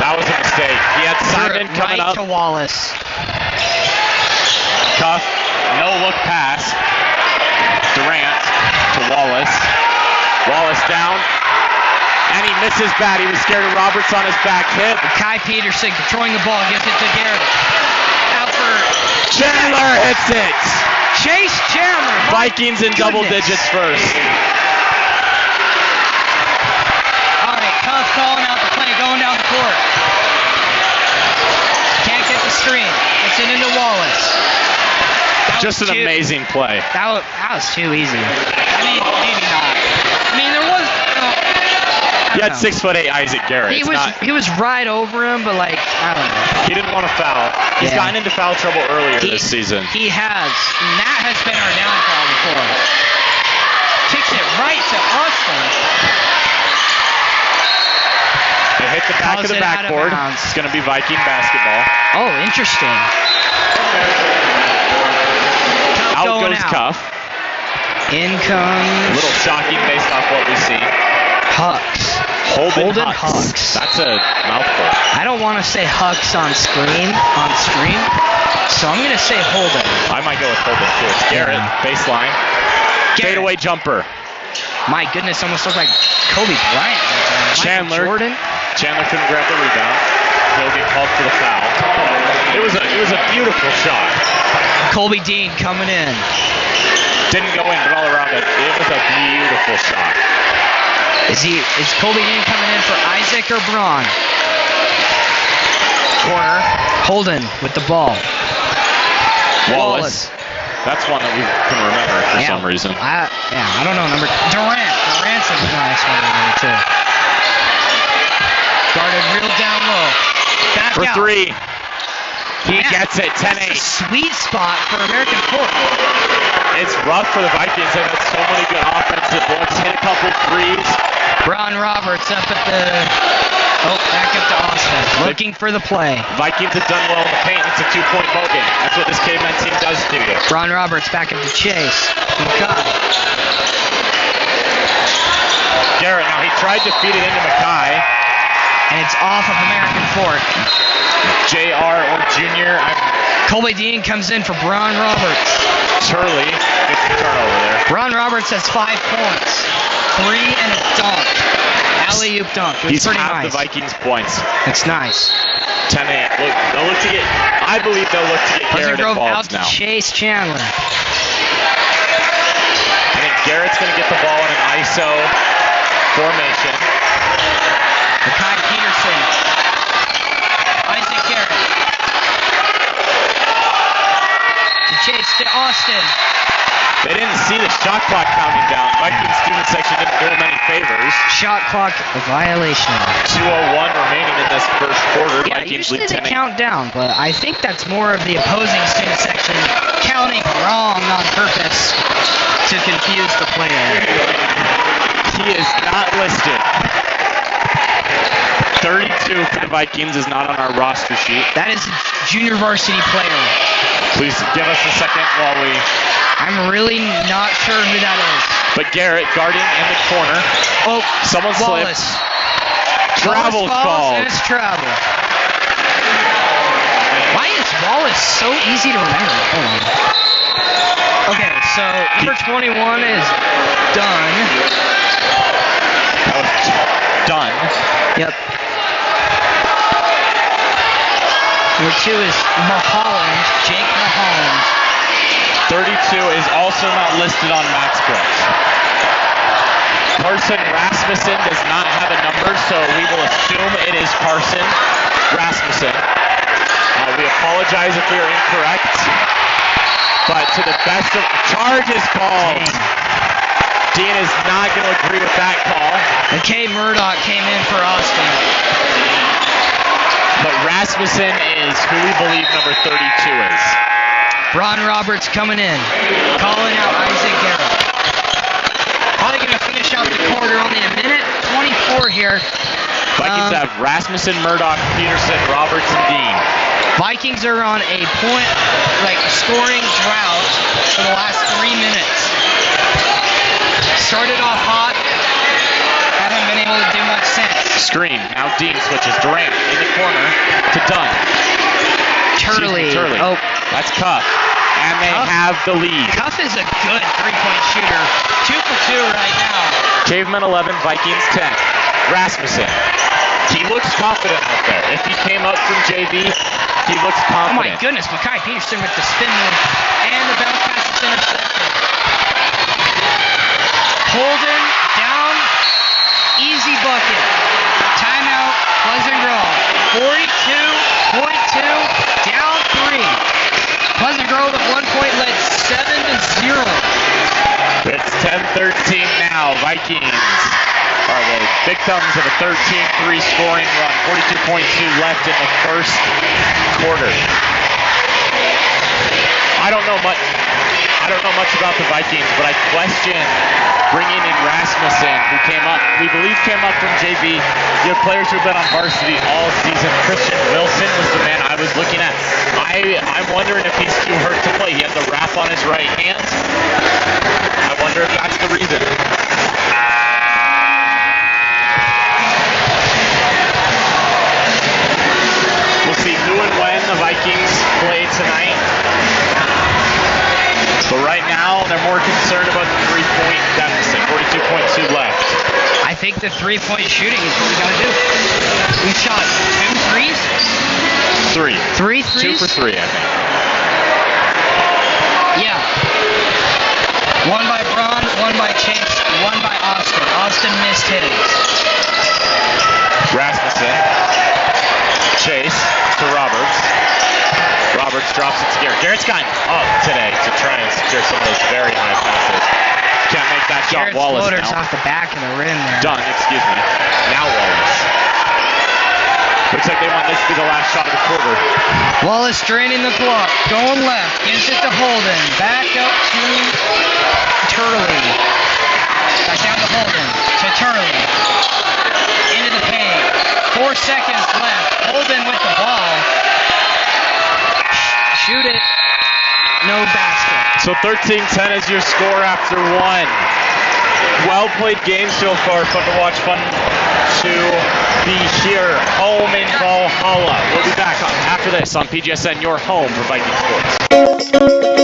That was a mistake. He had Simon coming right up. to Wallace. Cuff, no look pass. Durant to Wallace. Wallace down. And he misses bad. He was scared of Roberts on his back hip. Kai Peterson controlling the ball, gives it to Garrett. Out for Chandler hits it. Chase Chandler. Vikings in double digits first. All right, Cuff calling out the play, going down the court. Can't get the screen. It's it into Wallace. Just an amazing play. That was too easy. I mean, maybe not. I mean, there was. You had 6'8" Isaac Garrett. He was right over him, but like I don't know. He didn't want to foul. He's gotten into foul trouble earlier this season. He has. And that has been our downfall before. Kicks it right to Austin. They hit the back of the backboard. It's going to be Viking basketball. Oh, interesting. Out goes Cuff. In comes. A little shocking based off what we see. Hucks. Holden Hucks. That's a mouthful. I don't want to say Hucks on screen, so I'm going to say Holden. I might go with Holden too. It's Garrett, baseline. Fadeaway jumper. My goodness, almost looked like Kobe Bryant. Chandler. Jordan. Chandler couldn't grab the rebound. He'll get called for the foul. It was a beautiful shot. Colby Dean coming in. Didn't go in, but all around it. It was a beautiful shot. Is Colby Dean coming in for Isaac or Braun? Corner. Holden with the ball. Wallace. That's one that we can remember for some reason. I don't know. Durant's a nice one too. Guarded real down low. Back for out. three. He gets it, 10-8. Sweet spot for American football. It's rough for the Vikings. They've had so many good offensive looks. Hit a couple threes. Braun Roberts up at the... back up to Austin. Looking for the play. Vikings have done well in the paint. It's a 2-point ball game. That's what this caveman team does to you. Braun Roberts back up to Chase. Garrett, now he tried to feed it into Mackay. And it's off of American Fork. JR or Junior. Colby Dean comes in for Braun Roberts. Turley gets the turnover there. Braun Roberts has 5 points. 3 and a dunk. Alley-oop dunk. He's half the Vikings' points. That's nice. 10-8. I believe they'll look to get Garrett involved now. Chase Chandler. I think Garrett's going to get the ball in an ISO formation. Makai Peterson. Isaac Garrett. To Chase to Austin. They didn't see the shot clock counting down. Vikings student section didn't do them any favors. Shot clock violation. 2:01 remaining in this first quarter. Yeah, Vikings usually lead 10-8. they count down, but I think that's more of the opposing student section counting wrong on purpose to confuse the player. He is not listed. 32 for the Vikings is not on our roster sheet. That is a junior varsity player. Please give us a second while we... I'm really not sure who that is. But Garrett guarding in the corner. Oh, someone Wallace. Slipped. Travel called. And it's travel. Why is Wallace so easy to remember? Hold on. Okay, so number 21 is done. That was done. Yep. Number 2 is Mulholland, Jake Mulholland. 32 is also not listed on MaxBooks. Carson Rasmussen does not have a number, so we will assume it is Carson Rasmussen. We apologize if we are incorrect, but to the best of... Charge is called. Dean is not going to agree with that call. McKay Murdoch came in for Austin. But Rasmussen is who we believe number 32 is. Braun Roberts coming in, calling out Isaac Garrett. Probably going to finish out the quarter, only a minute 24 here. Vikings have Rasmussen, Murdoch, Peterson, Roberts, and Dean. Vikings are on a scoring drought for the last 3 minutes. Started off hot, haven't been able to do much since. Screen, now Dean switches. Durant in the corner to Dunn. Turley. Oh, that's Cuff. And they have the lead. Cuff is a good 3-point shooter. 2 for 2 right now. Cavemen 11, Vikings 10. Rasmussen. He looks confident out there. If he came up from JV, He looks Oh confident. my goodness, Makai Peterson with the spin move. And the bounce pass is intercepted. Holden down. Easy bucket. Timeout. Pleasant Grove. 42.2. Down 3. Pleasant Grove at 1 point led 7-0. It's 10-13 now. Vikings are the victims of a 13-3 scoring run. 42.2 left in the first quarter. I don't know much about the Vikings, but I question bringing in Rasmussen, who we believe came up from JV. You have players who have been on varsity all season. Christian Wilson was the man I was looking at. I'm wondering if he's too hurt to play. He has the wrap on his right hand. I wonder if that's the reason. We'll see who and when the Vikings play tonight. But right now, they're more concerned about the 3-point deficit. 42.2 left. I think the 3-point shooting is what we gotta do. We shot 2 threes? 3. 3 threes? 2 for 3, I think. Yeah. 1 by Braun, 1 by Chase, 1 by Austin. Austin missed his. Rasmussen. Chase to Roberts. Roberts drops it to Garrett. Garrett's gotten up today to try and secure some of those very high passes. Can't make that shot. Garrett's Wallace floater's now. off the back of the rim there. Done, excuse me. Now Wallace. Looks like they want this to be the last shot of the quarter. Wallace draining the clock. Going left. Gives it to Holden. Back up to Turley. Back down to Holden. To Turley. Into the paint. 4 seconds left. Holden with the ball. Shoot it. No basket. So 13-10 is your score after 1. Well played game so far. Fun to watch. Fun to be here. Home in Valhalla. We'll be back after this on PGSN, your home for Viking sports.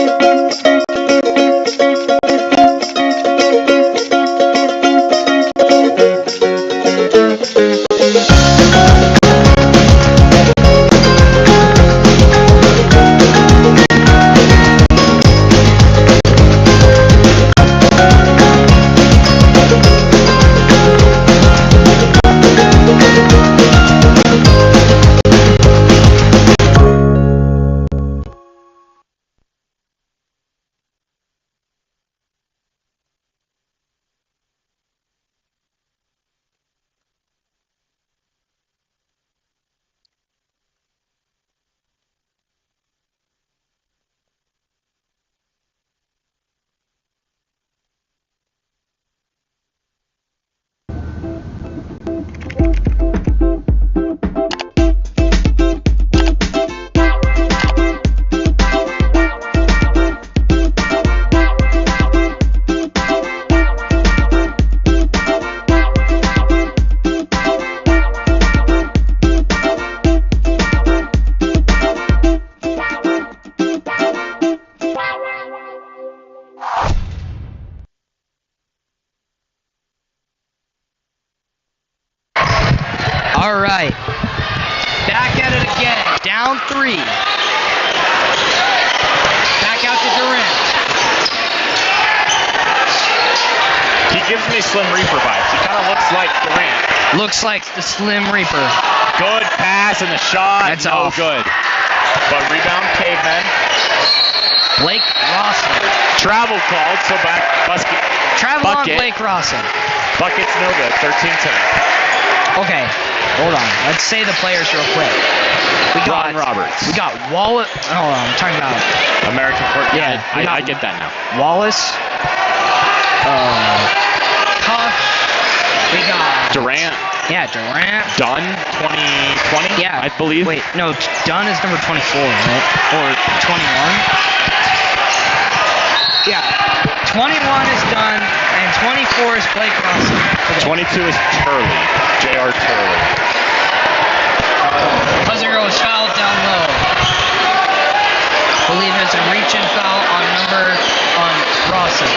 All right. Back at it again. Down 3. Back out to Durant. He gives me Slim Reaper vibes. He kind of looks like Durant. Looks like the Slim Reaper. Good pass and the shot. That's no off. good. But rebound Cavemen. Blake Rawson. Travel called, so back basket. Travel on Bucket. Blake Rawson. Bucket's no good. 13-10. Okay, hold on. Let's say the players real quick. We got Ron Roberts. We got Wallace. Hold on, I'm talking about American court. Yeah, we I got- get that now. Wallace. Cuff. We got Durant. Yeah, Durant. Dunn. 2020. Yeah, I believe. Wait, no, Dunn is number 24, right? Or 21? Yeah, 21 is Dunn, and 24 is Blake Rawson. Okay. 22 is Turley. J.R. Turley. Pleasant Grove was fouled down low. Believe it's a reach-in foul on Rawson.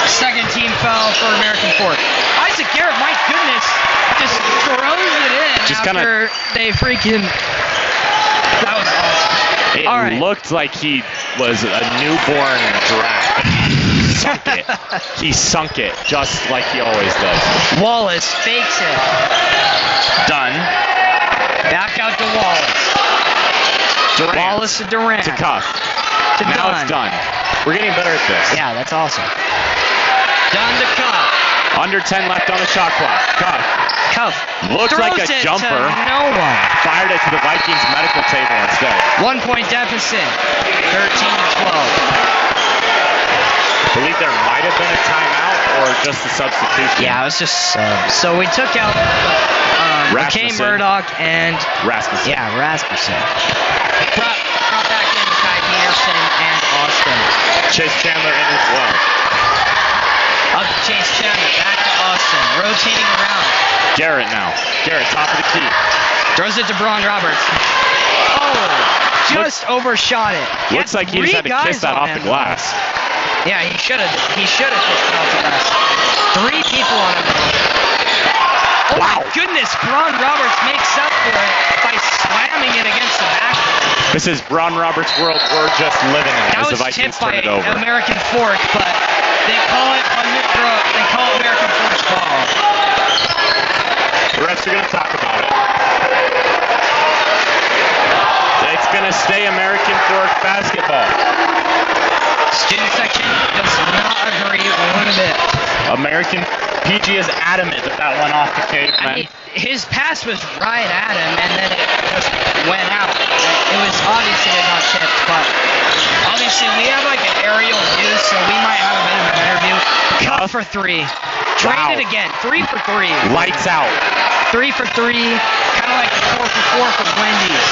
Second team foul for American Fork. Isaac Garrett, my goodness, Just throws it in Just after they freaking. That was awesome. It All right. looked like he was a newborn giraffe. Sunk it. He sunk it just like he always does. Wallace fakes it. Done. Back out to Wallace. Durant. Wallace to Durant. To Cuff. To Now Dunn. it's done. We're getting better at this. Yeah, that's awesome. Dunn to Cuff. Under 10 left on the shot clock. Cuff. Cuff. Looks like a Throws it jumper. to no one. Fired it to the Vikings medical table instead. 1 point deficit. 13-12. I believe there might have been a timeout or just a substitution. Yeah, it was just so we took out McKay Rasmussen. Murdoch and Rasmussen. yeah, Rasmussen. Brought back in Kai Peterson and Austin. Chase Chandler in as well. Up to Chase Chandler, back to Austin, rotating around. Garrett now. Garrett, top of the key. Throws it to Braun Roberts. Oh, just overshot it. Looks like he just had to kiss that off the glass. Yeah, he should have. He should have kicked it off the glass. 3 people on him. Oh Wow. my goodness, Braun Roberts makes up for it by slamming it against the backboard. This is Braun Roberts' world. We're just living in it That as the was Vikings tipped by turn it over. American Fork, but they call it American Fork ball. The refs are going to talk about it. It's going to stay American Fork basketball. Student section does not agree one bit. American PG is adamant that went off the cape, I man. mean, his pass was right at him, and then it just went out. It was obviously not tipped, but obviously we have like an aerial view, so we might have a bit of a better view. Cut for 3. Drained it again. 3 for 3. Lights out. 3 for 3. Kind of like the 4 for 4 from Wendy's.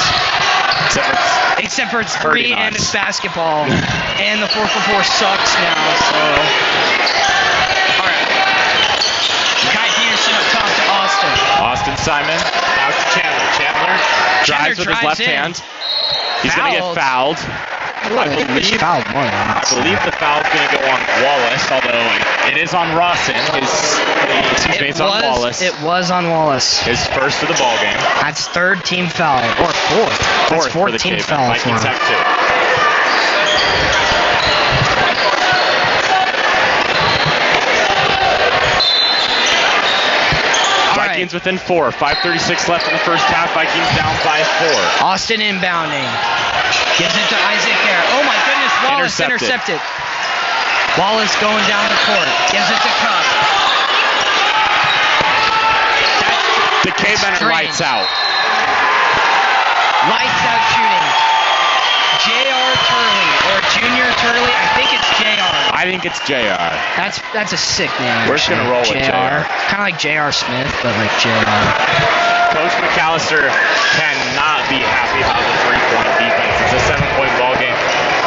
Except for it's 3 and it's basketball. And the 4 for 4 sucks now, so. Alright. Kai Peterson up top to Austin. Austin Simon. Now to Chandler. Chandler drives with his left hand. He's going to get fouled. I believe the foul's going to go on Wallace, although it is on Rawson. It's on Wallace. It was on Wallace. His first of the ball game. That's 3rd team foul. Or 4th. That's 4th team foul. Vikings have 2. Vikings within 4. 5:36 left in the first half. Vikings down by 4. Austin inbounding. Gives it to Isaac there. Oh my goodness, Wallace intercepted. Wallace going down the court. Gives it to Cuff. The K-Benner lights out. Lights out shooting. J.R. Turley or Junior Turley. I think it's J.R. I think it's J.R. That's a sick name. We're just going to roll with J.R. Kind of like J.R. Smith, but like J.R. Coach McAllister cannot be happy about the 3-point defense. It's a 7-point ball game.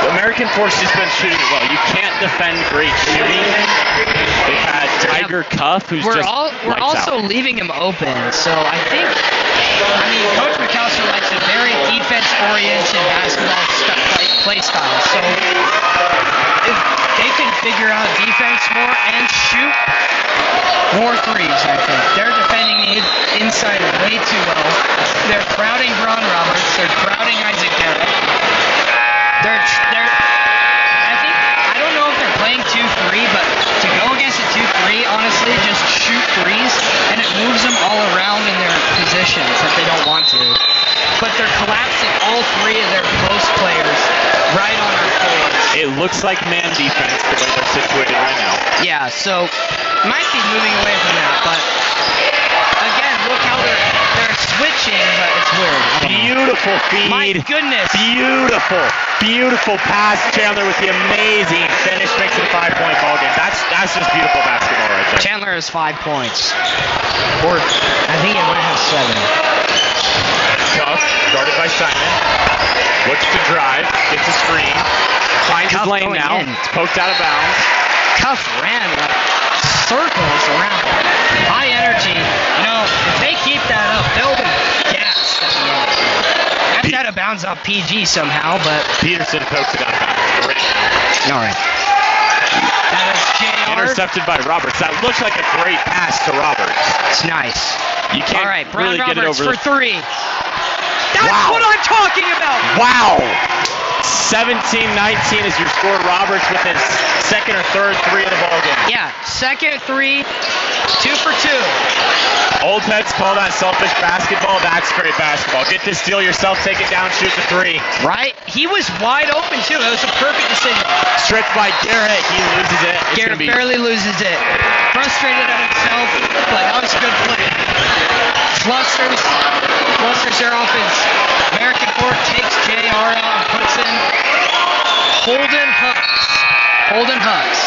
The American Force has been shooting well. You can't defend great shooting. They've had Tiger Cuff, who's we're lights also out. leaving him open, so I think. Coach McAllister likes a very defense-oriented basketball play style. So if they can figure out defense more and shoot more threes, I think. They're defending the inside way too well. They're crowding Braun Roberts. They're crowding Isaac Garrett. I don't know if they're playing 2-3, but to go against a 2-3, honestly, just shoot threes, and it moves them all around in their positions if they don't want to. But they're collapsing all 3 of their post players right on our forwards. It looks like man defense the way they're situated right now. Yeah, so might be moving away from that, but again, look how they're switching, but it's weird. Beautiful feed. My goodness. Beautiful pass. Chandler with the amazing finish makes it a 5-point ball game. That's just beautiful basketball right there. Chandler has 5 points. Or I think it might have 7. Cuff, guarded by Simon. Looks to drive, gets a screen. Finds his lane now. It's poked out of bounds. Cuff ran like circles around. High energy. If they keep that up, they'll be gassed at the end. That's out of bounds off PG somehow, but Peterson pokes it out of bounds. all right. That is JR. Intercepted by Roberts. That looks like a great pass to Roberts. It's nice. You can't All right, Brown really get it Roberts over. for three. That's Wow. what I'm talking about. Wow. 17-19 is your score. Roberts with his second or third three of the ballgame. Yeah, second three, 2 for 2. Old heads call that selfish basketball. That's great basketball. Get this steal yourself, take it down, shoot the three. Right? He was wide open too. It was a perfect decision. Stripped by Garrett. He loses it. It's Garrett gonna be barely loses it. Frustrated at himself, but that was a good play. Flusters their offense. American Court takes JR out and puts in Holden Hooks.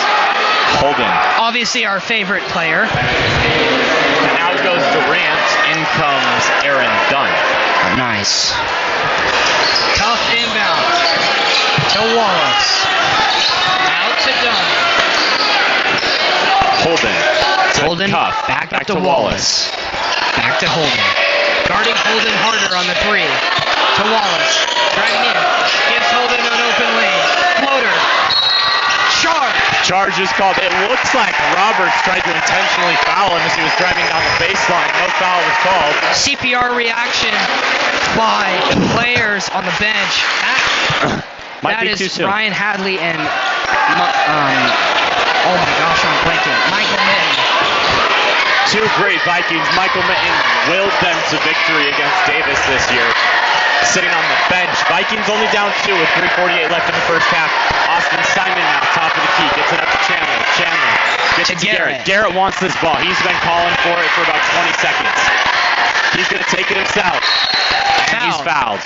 Holden. Obviously our favorite player. And out goes Durant. In comes Aaron Dunn. Nice. Tough inbound to Wallace. Out to Dunn. Holden. Cuff. Back up to Wallace. Back to Holden. Guarding Holden harder on the three. To Wallace. Driving in. Gives Holden an open lane. Floater. Charge is called. It looks like Roberts tried to intentionally foul him as he was driving down the baseline. No foul was called. CPR reaction by the players on the bench. Might That be is too soon. Ryan Hadley and oh my gosh, I'm blanking. Michael Mitten. Two great Vikings. Michael Mitten willed them to victory against Davis this year. Sitting on the bench. Vikings only down 2 with 3:48 left in the first half. Austin Simon now, top of the key. Gets it up to Chandler. Chandler gets it to Garrett. Garrett wants this ball. He's been calling for it for about 20 seconds. He's going to take it himself. And he's fouled.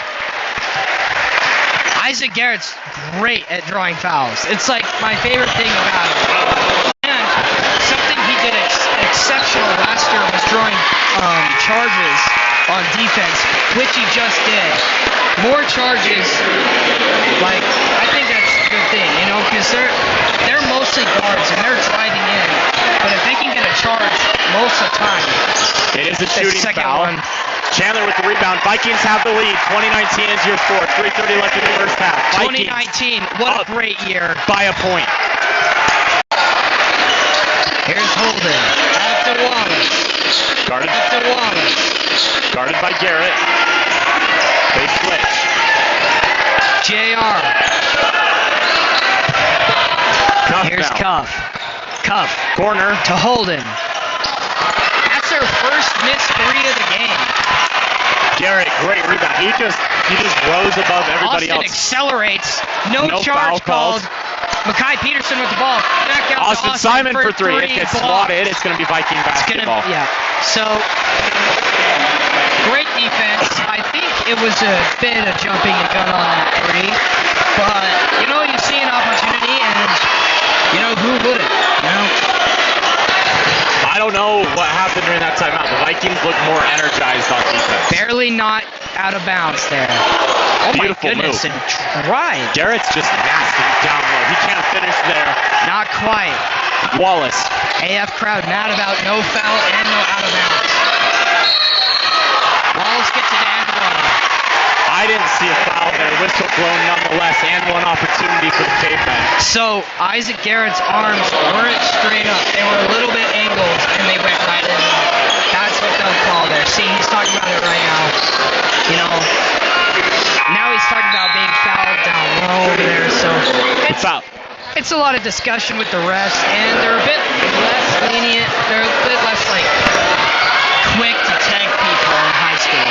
Isaac Garrett's great at drawing fouls. It's like my favorite thing about him. And something he did exceptional last year was drawing charges on defense, which he just did. More charges, like, I think that's a good thing, you know, because they're mostly guards and they're driving in. But if they can get a charge most of the time, it is a shooting second foul. one. Chandler with the rebound. Vikings have the lead. 2019 is your score. 3:30 left in the first half. Vikings 2019, what a great year. by a point. Here's Holden. Back to Wallace. Guarded. Back to Wallace. Guarded by Garrett. They switch. JR. Here's now. Cuff. Corner. To Holden. That's their first missed three of the game. Garrett, great rebound. He just rose above everybody Austin else. accelerates. No foul charge called. Makai Peterson with the ball. Back out to Austin Simon for three. It gets slotted. It's going to be Viking basketball. So, great defense. I think it was a bit of jumping the gun on that three. But, you know, you see an opportunity and, you know, who wouldn't? You know? I don't know what happened during that timeout. The Vikings look more energized on defense. Barely not out of bounds there. Oh Beautiful my goodness, move. and tried. Garrett's just nasty down low. He can't finish there. Not quite. Wallace. AF crowd mad about no foul and no out of bounds. Wallace gets it and one. I didn't see a foul there. Whistle blown nonetheless, and one opportunity for the cavemen. So Isaac Garrett's arms weren't straight up. They were a little bit angled, and they went right in. That's what they'll call there. See, he's talking about it right now. You know, now he's talking about being fouled down low over there. So it's a lot of discussion with the refs, and they're a bit less lenient. They're a bit less like quick to tag people in high school.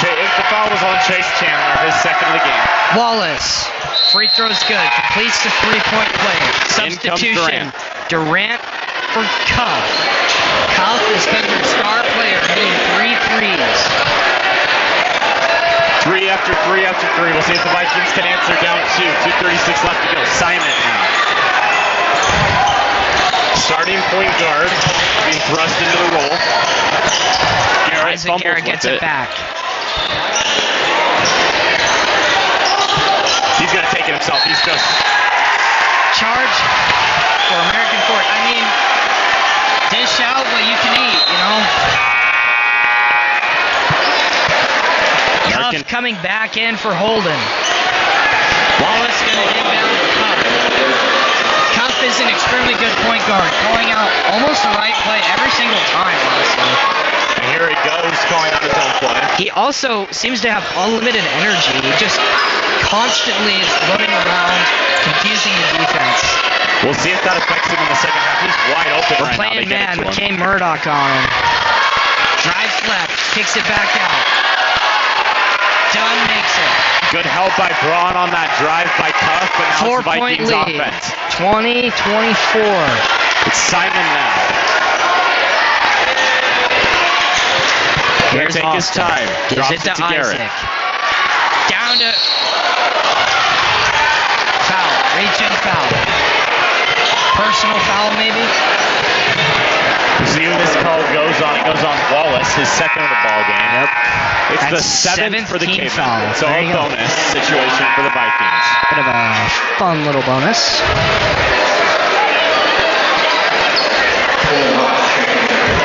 So The foul was on Chase Chandler, his second of the game. Wallace, free throw's good. Completes the three-point play. Substitution. Durant for Cuff. Cuff has been their star player, hitting 3 threes. 3 after 3 after 3. We'll see if the Vikings can answer down 2. 2:36 left to go. Simon now. Starting point guard, being thrust into the roll. Garrett gets it back. He's going to take it himself. He's just... Charge for American Court. I mean, dish out what you can eat, you know? Cuff coming back in for Holden. Wallace going to inbound Cuff. Cuff is an extremely good point guard, calling out almost the right play every single time, honestly. Here he goes, going on his own play. He also seems to have unlimited energy. He just constantly is running around, confusing the defense. We'll see if that affects him in the second half. He's wide open We're right now. playing They get man. it to him. McKay Murdoch on him. Drives left, kicks it back out. Dunn makes it. Good help by Braun on that drive by Tuff, but now 4 it's point Vikings lead. offense. 20-24. It's Simon now. He'll Here's take his Austin. time. Gives Drops it to Garrett. Isaac. Down to foul. Reach-in foul. Personal foul, maybe? See who this call goes on. It goes on Wallace, his second of the ball game. Yep. It's That's the seventh for the team Cavemen. foul. So There a you go. bonus situation for the Vikings. Bit of a fun little bonus.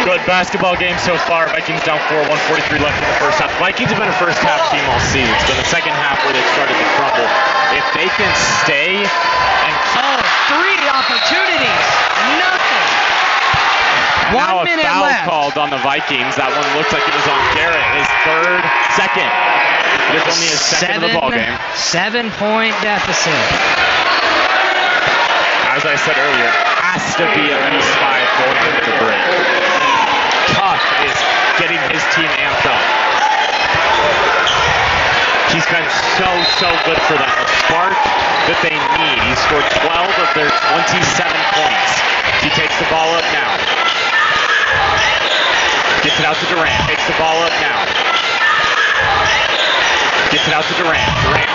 Good basketball game so far. Vikings down 4, 143 left in the first half. Vikings have been a first half team all season. It's been the second half where they've started to crumble. If they can stay and Oh, 3 opportunities. Nothing. now 1 minute a foul left. called on the Vikings. That one looks like it was on Garrett. His second. But it's only his second of the ball game. 7-point deficit. As I said earlier, has to be at least 5 going into the break. Tuff is getting his team amped up. He's been so good for them. The spark that they need. He scored 12 of their 27 points. He takes the ball up now. Gets it out to Durant. Takes the ball up now. Gets it out to Durant. Durant.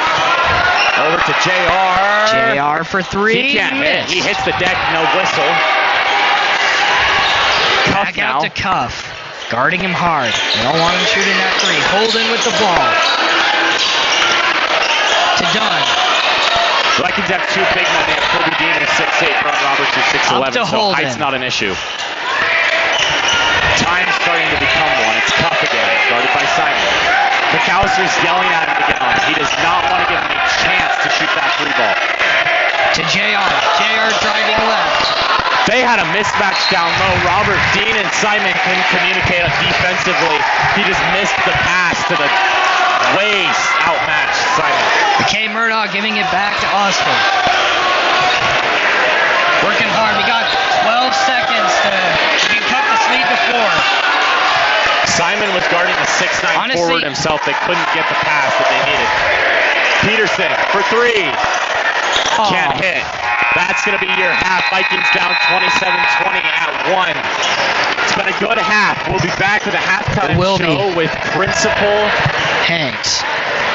Over to JR. JR for 3. He can't hit. He hits the deck, no whistle. Cuff Back now. out to Cuff. Guarding him hard. They don't want him shooting that 3. Holden with the ball. To Dunn. Vikings have 2 big men. They have Kobe Dean who's 6'8", Ron Roberts who's 6'11", Up to so Holden. height's not an issue. Time's starting to become one. It's Cuff again, guarded by Simon. McAllister's yelling at him to get on. He does not want to give him a chance to shoot that 3 ball. To JR. JR driving left. They had a mismatch down low. Robert Dean and Simon couldn't communicate defensively. He just missed the pass to the way outmatched Simon. McKay Murdoch giving it back to Austin. Working hard. We got 12 seconds to cut the lead to 4. Simon was guarding a 6'9" Honestly, forward himself. They couldn't get the pass that they needed. Peterson for 3. Can't hit. That's going to be your half. Vikings down 27-20 at 1. It's been a good half. We'll be back with a halftime show with Principal Hanks.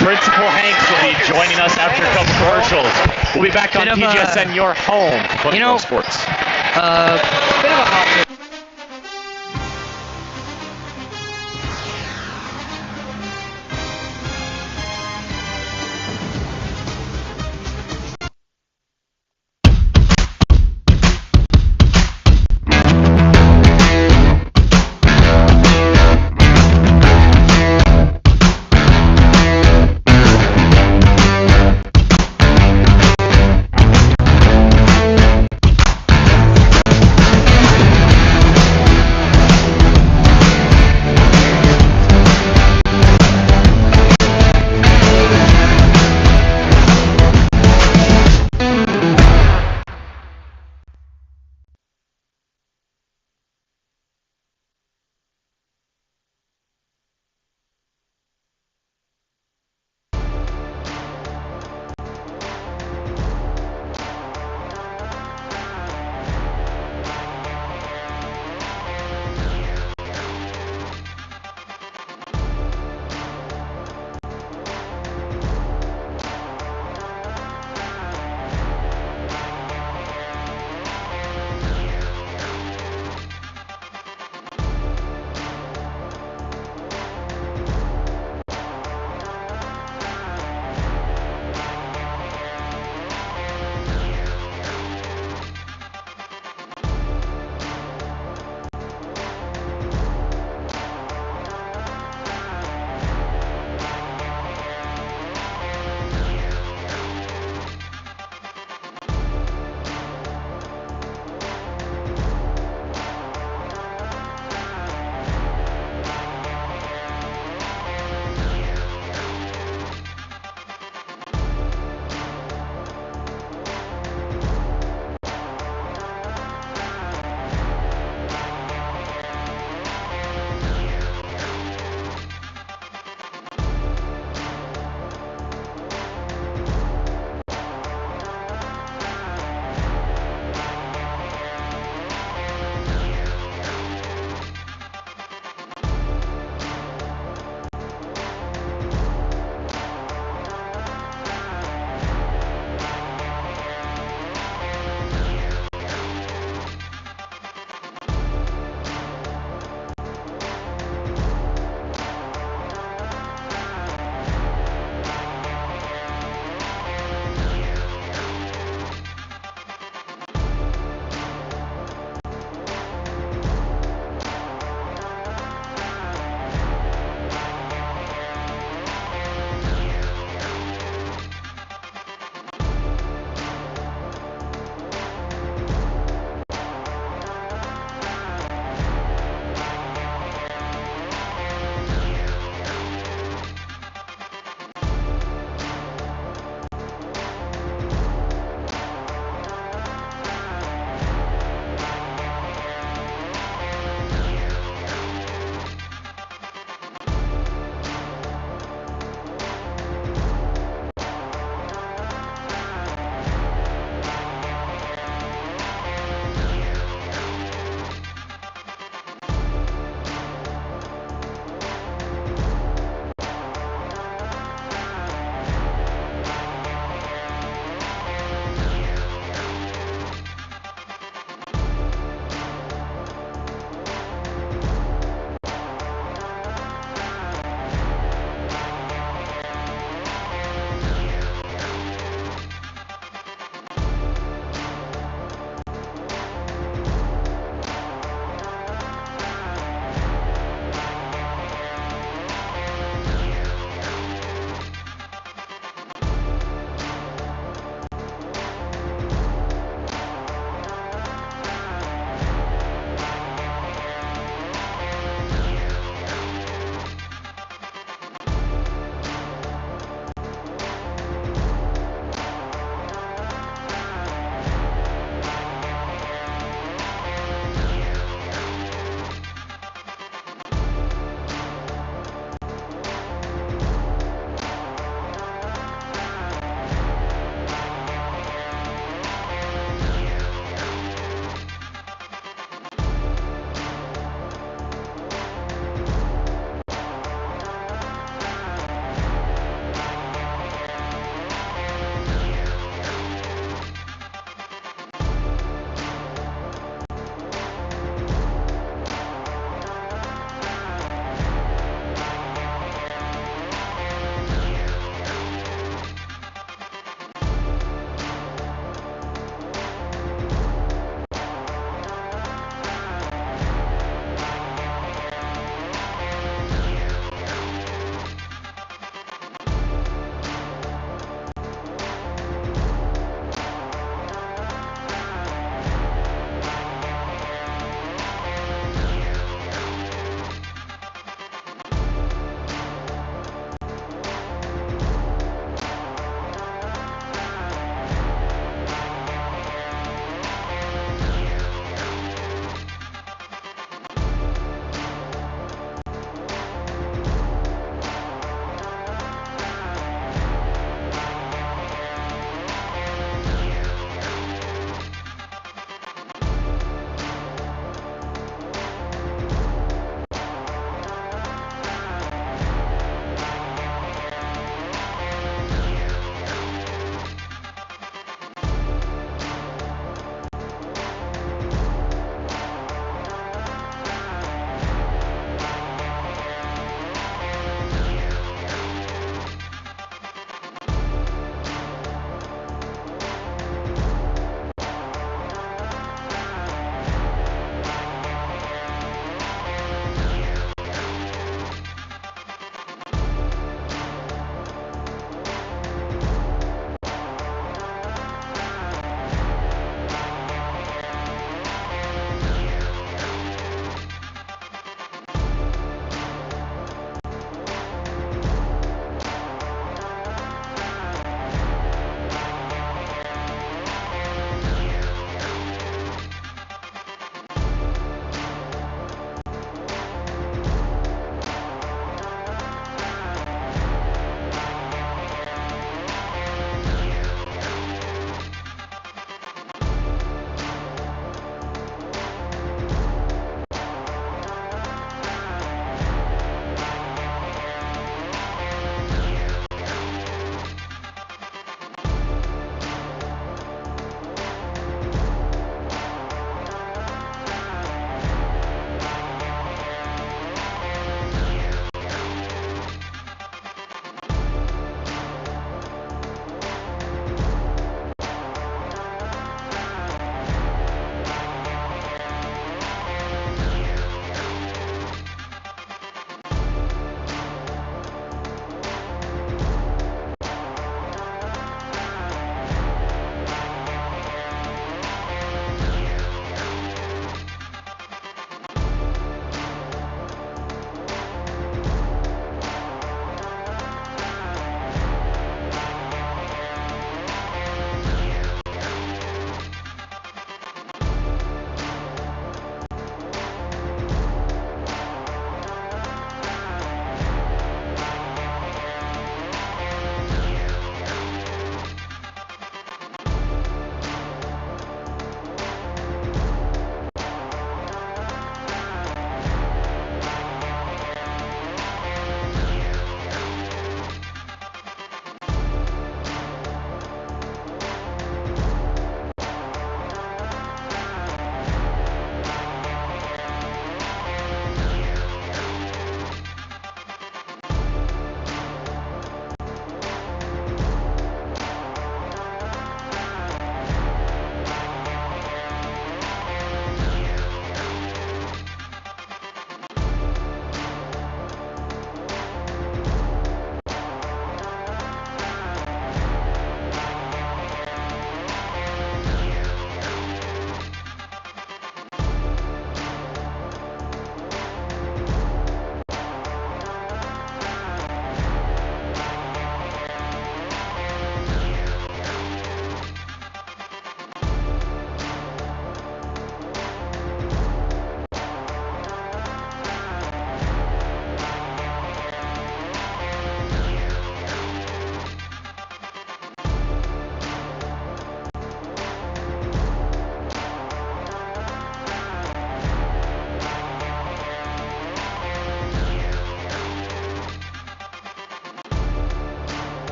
Principal Hanks will be joining us after a couple commercials. We'll be back on Bit of PGSN, your home for sports. Bit of a hot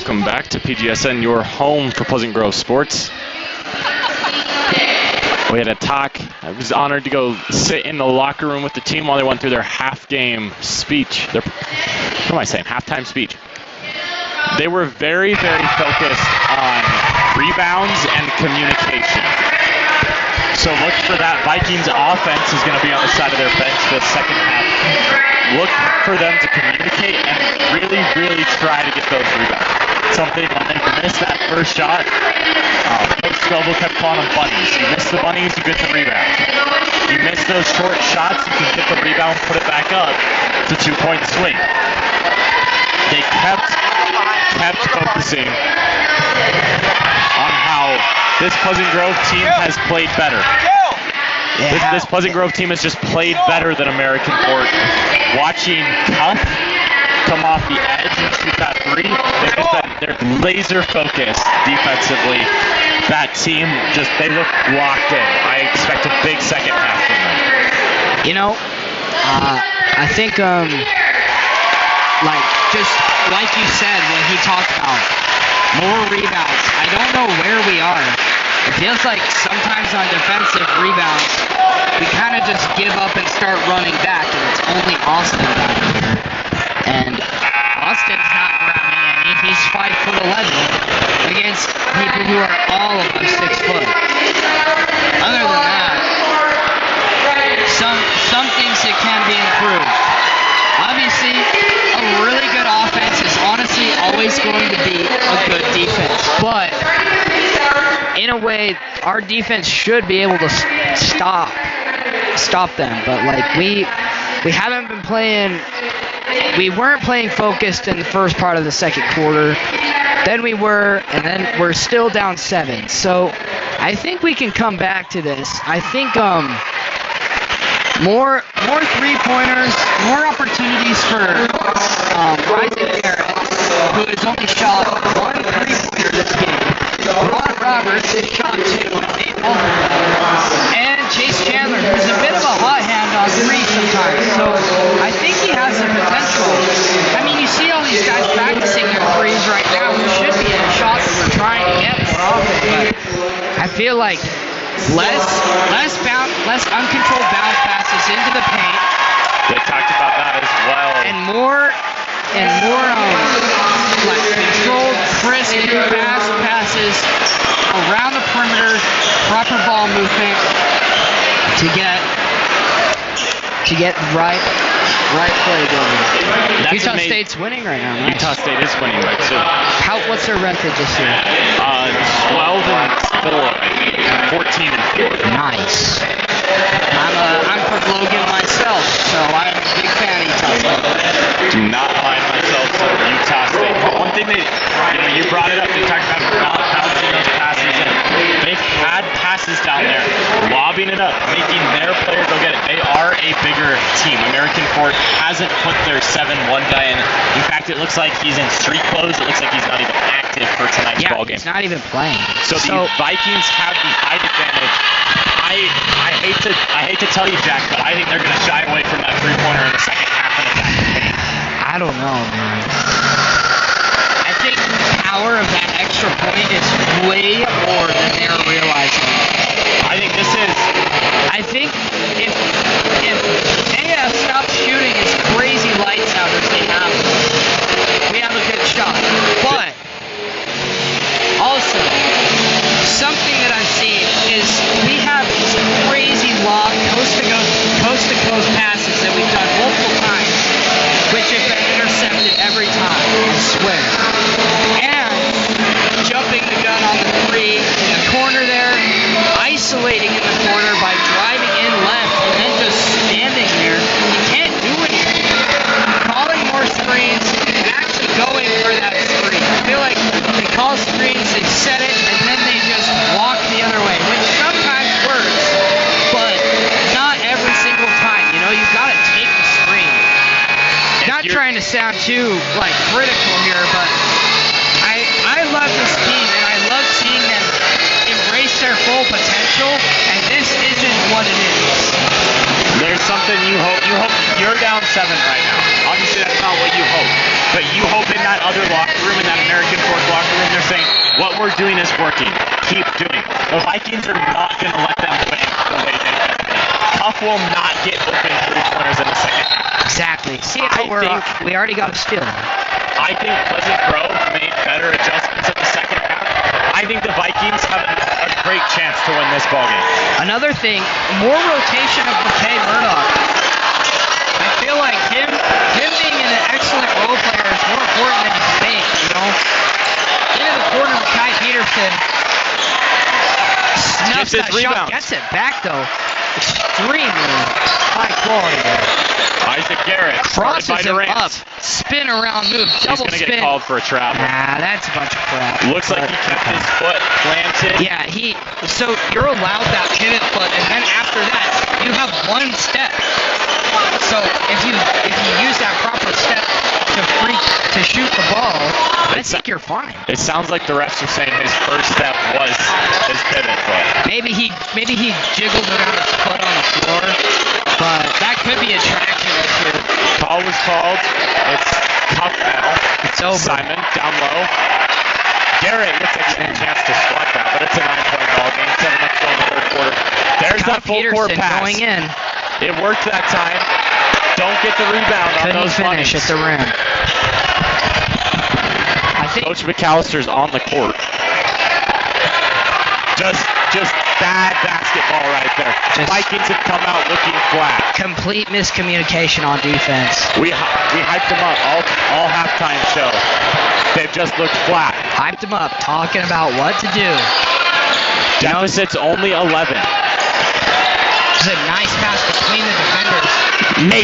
Welcome back to PGSN, your home for Pleasant Grove sports. We had a talk. I was honored to go sit in the locker room with the team while they went through their half-game speech. What am I saying? Halftime speech. They were very, very focused on rebounds and communication. So look for that. Vikings offense is going to be on the side of their bench for the second half. Look for them to communicate and really, really try to get those rebounds. Something when they missed that first shot, Coach Scoville kept calling them bunnies. You miss the bunnies, you get the rebound. You miss those short shots, you can get the rebound, put it back up. It's a 2-point swing. They kept focusing on how this Pleasant Grove team has played better. Yeah. This Pleasant Grove team has just played better than American Fort. Watching Cuff come off the edge and shoot that three, they're laser focused defensively. That team they look locked in. I expect a big second half from them. You know, I think just like you said when he talked about more rebounds. I don't know where we are. It feels like sometimes on defensive rebounds, we kind of just give up and start running back, and it's only Austin down here. And Austin's not grabbing any. He's 5'11" against people who are all above 6 foot. Other than that, some things that can be improved. Obviously, a really good offense is honestly always going to be a good defense. But in a way, our defense should be able to stop them. But like we haven't been playing. We weren't playing focused in the first part of the second quarter. Then we were, and then we're still down 7. So I think we can come back to this. I think more 3-pointers, more opportunities for Isaac Garrett, who has only shot 1 3-pointer this game. Ron Roberts has shot 2 and Chase Chandler, who's a bit of a hot hand on 3 sometimes. So I think he has the potential. I mean, you see all these guys practicing their threes right now who should be in the shots that we're trying to get more often, but I feel like less uncontrolled bounce passes into the paint. They talked about that as well. And more like controlled, crisp, fast passes around the perimeter, proper ball movement to get right play going. Utah State's winning right now. Nice. Utah State is winning right too. What's their record this year? 12-4, I think. 14-4. Nice. I'm from Logan myself, so I'm a big fan of Utah State. Do not find myself some Utah State. But one thing you brought it up. They talked about not bouncing those passes in. They've had passes down there, lobbing it up, making their player go get it. They are a bigger team. American Fort hasn't put their 7-1 guy in. In fact, it looks like he's in street clothes. It looks like he's not even active for tonight's ball game. He's not even playing. So the Vikings have the height advantage. I hate to tell you, Jack, but I think they're going to shy away from that 3-pointer in the second half and attack the paint. I don't know, man. I think the power of that extra point is way more than they're realizing. I think if AF stops shooting as crazy lights out as they have, we have a good shot. But also, something that I've seen is we have these crazy long coast-to-coast passes that we've done multiple times, which have been intercepted every time, I swear. And jumping the gun on the 3 in the corner there, isolating in the corner by driving in left and then just standing there. You can't do anything. Calling more screens and actually going for that screen. I feel like they call screens, they set it, and then they just walk the other way, which sometimes works, but not every single time. You know, you've got to take the screen. Not trying to sound too critical here, but I love this team and I love seeing them embrace their full potential, and this isn't what it is. there's something you hope you're down 7 right now. Obviously that's not what you hope, but you hope in that other locker room, in that American Fort They're saying, what we're doing is working. Keep doing. The Vikings are not going to let them win the way they have been. Tough will not get open three-pointers in the second half. Exactly. See how we already got a steal. I think Pleasant Grove made better adjustments in the second half. I think the Vikings have a great chance to win this ballgame. Another thing, more rotation of McKay Murdoch. I feel like him being an excellent role player is more important than his fame, you know? Into the corner of Kai Peterson. Snuffs that shot, gets it back though. Extremely high quality there. Isaac Garrett crosses him up, spin around move, double spin. He's gonna get called for a travel. Nah, that's a bunch of crap. Looks like he kept his foot planted. Yeah, so you're allowed that pivot foot, and then after that, you have one step. So if you use that proper step to shoot the ball, I think you're fine. It sounds like the refs are saying his first step was his pivot foot. Maybe he jiggled around his foot on the floor, but that could be a traction issue. Call was called. It's tough now. It's over. Simon down low. Garrett looks like he had a chance to swat that, but it's a 9-point ball game. 7 up in the third quarter. There's that full court pass. Going in. It worked that time. Don't get the rebound on those finish bunnies. at the rim. I think Coach McAllister's on the court. Just bad basketball right there. Vikings have come out looking flat. Complete miscommunication on defense. We hyped them up all halftime show. They've just looked flat. Hyped them up, talking about what to do. Deficit's only 11. It's a nice pass between the defenders.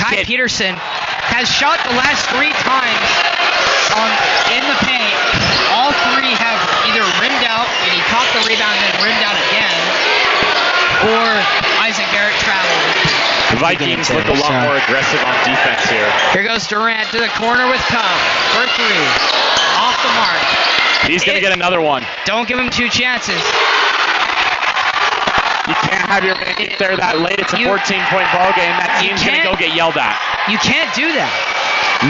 Kai Peterson has shot the last 3 times in the paint. All 3 have either rimmed out, and he caught the rebound and then rimmed out again, or Isaac Garrett traveled. The Vikings look a lot more aggressive on defense here. Here goes Durant to the corner with Cuff for 3. Off the mark. He's going to get another one. Don't give him 2 chances. You can't have your man get there that late. It's a 14-point ball game. That team's going to go get yelled at. You can't do that.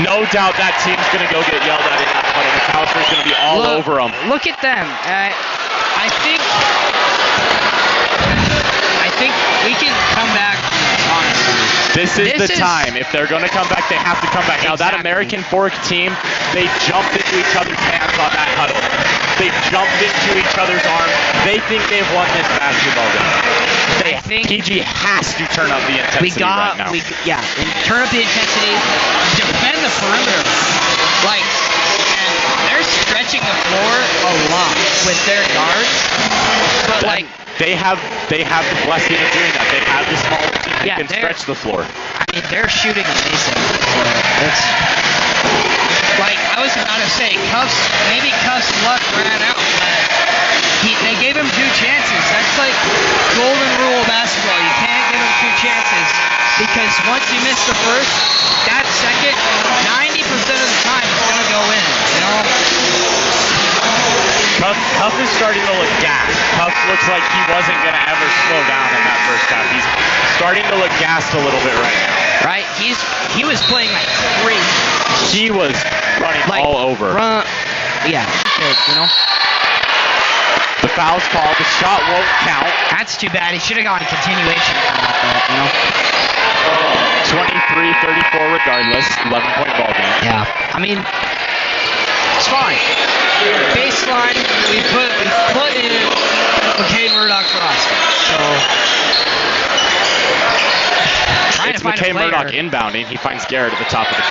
No doubt that team's going to go get yelled at in that huddle. McAllister's going to be all over them. Look at them. I think we can come back, honestly. This is the time. If they're going to come back, they have to come back. Now, that American Fork team, they jumped into each other's hands on that huddle. They jumped into each other's arms. They think they've won this basketball game. PG has to turn up the intensity right now. Turn up the intensity. Defend the perimeter. And they're stretching the floor a lot with their guards. But they have the blessing of doing that. They have the small team that can stretch the floor. I mean, they're shooting amazing. It's I was about to say, Cuff's luck ran out, but they gave him 2 chances. That's like golden rule of basketball. You can't give him 2 chances because once you miss the first, that second, 90% of the time it's gonna go in. You know. Cuff is starting to look gassed. Cuff looks like he wasn't going to ever slow down in that first half. He's starting to look gassed a little bit right now. Right? He was playing like crazy. He was running all over. You know. The foul's called. The shot won't count. That's too bad. He should have gone continuation from that, you know. 23-34 regardless. 11-point ball game. Yeah. I mean, it's fine. Baseline, we put in McKay Murdoch for us. So it's McKay Murdoch inbounding. He finds Garrett at the top of the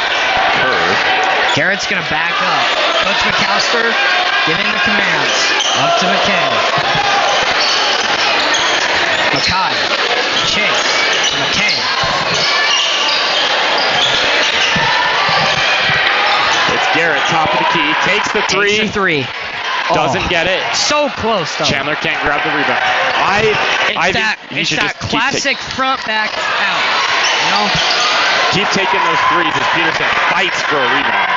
curve. Garrett's gonna back up. Coach McAllister giving the commands. Up to McKay. Mackay. Chase. McKay. Garrett, top of the key, takes the 3. Doesn't get it. So close, though. Chandler can't grab the rebound. It's that classic front back out. You know? Keep taking those 3s as Peterson fights for a rebound.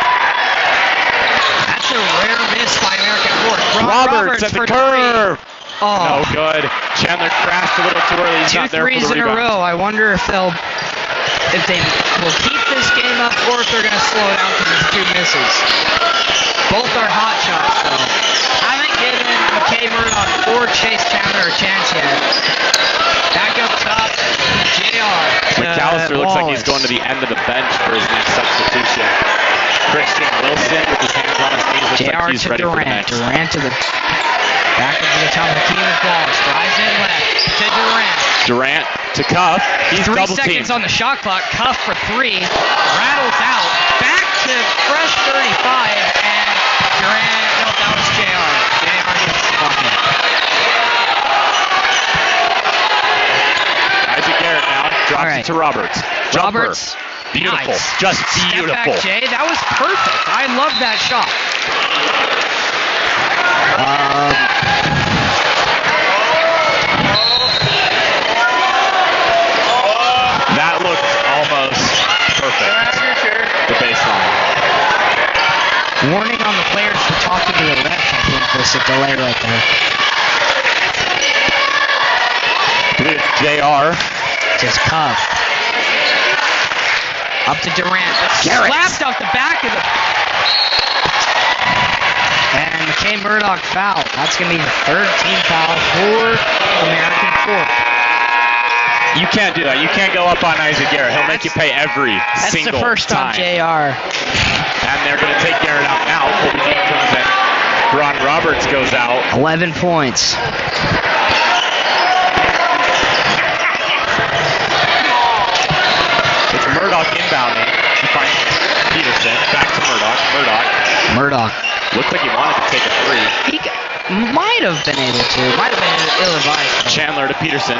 That's a rare miss by American Fork. Roberts at the curve. No good. Chandler crashed a little too early. He's 2 not there for the threes in rebound. a row. I wonder if they will keep this game up or if they're going to slow down for these 2 misses. Both are hot shots, though. McKay Murdoch or Chase Chandler a chance yet. Back up top, JR. McAllister looks like he's going to the end of the bench for his next substitution. Christian Wilson with his hands on his knees looks JR like he's to ready for the Durant. next. Durant to the back up to the top of the team with Wallace. Drives in left to Durant. Durant to Cuff. He's 3 double seconds teamed. on the shot clock. Cuff for 3. Rattles out. Back to fresh 35. And Durant. No, that was JR. JR gets the bucket. Isaac Garrett now drops it to Roberts. Jumper. Roberts. Beautiful. Nice. Just Step beautiful. back, Jay. That was perfect. I love that shot. That looked almost perfect. The baseline. Warning on the players for talking to the ref. I think there's a delay right there. I believe it's JR. Just Cuff. Up to Durant. Garrett. Slapped off the back of the. And McKay Murdoch foul. That's going to be the 3rd team foul for American Fork. You can't do that. You can't go up on Isaac Garrett. He'll make you pay every That's single the first time. on JR. And they're going to take Garrett out now. Colby Dean comes in. Ron Roberts goes out. 11 points. It's Murdoch inbounding. He finds Peterson. Back to Murdoch. Murdoch. Looks like he wanted to take a 3. He might have been able to. Might have been ill-advised. Chandler to Peterson.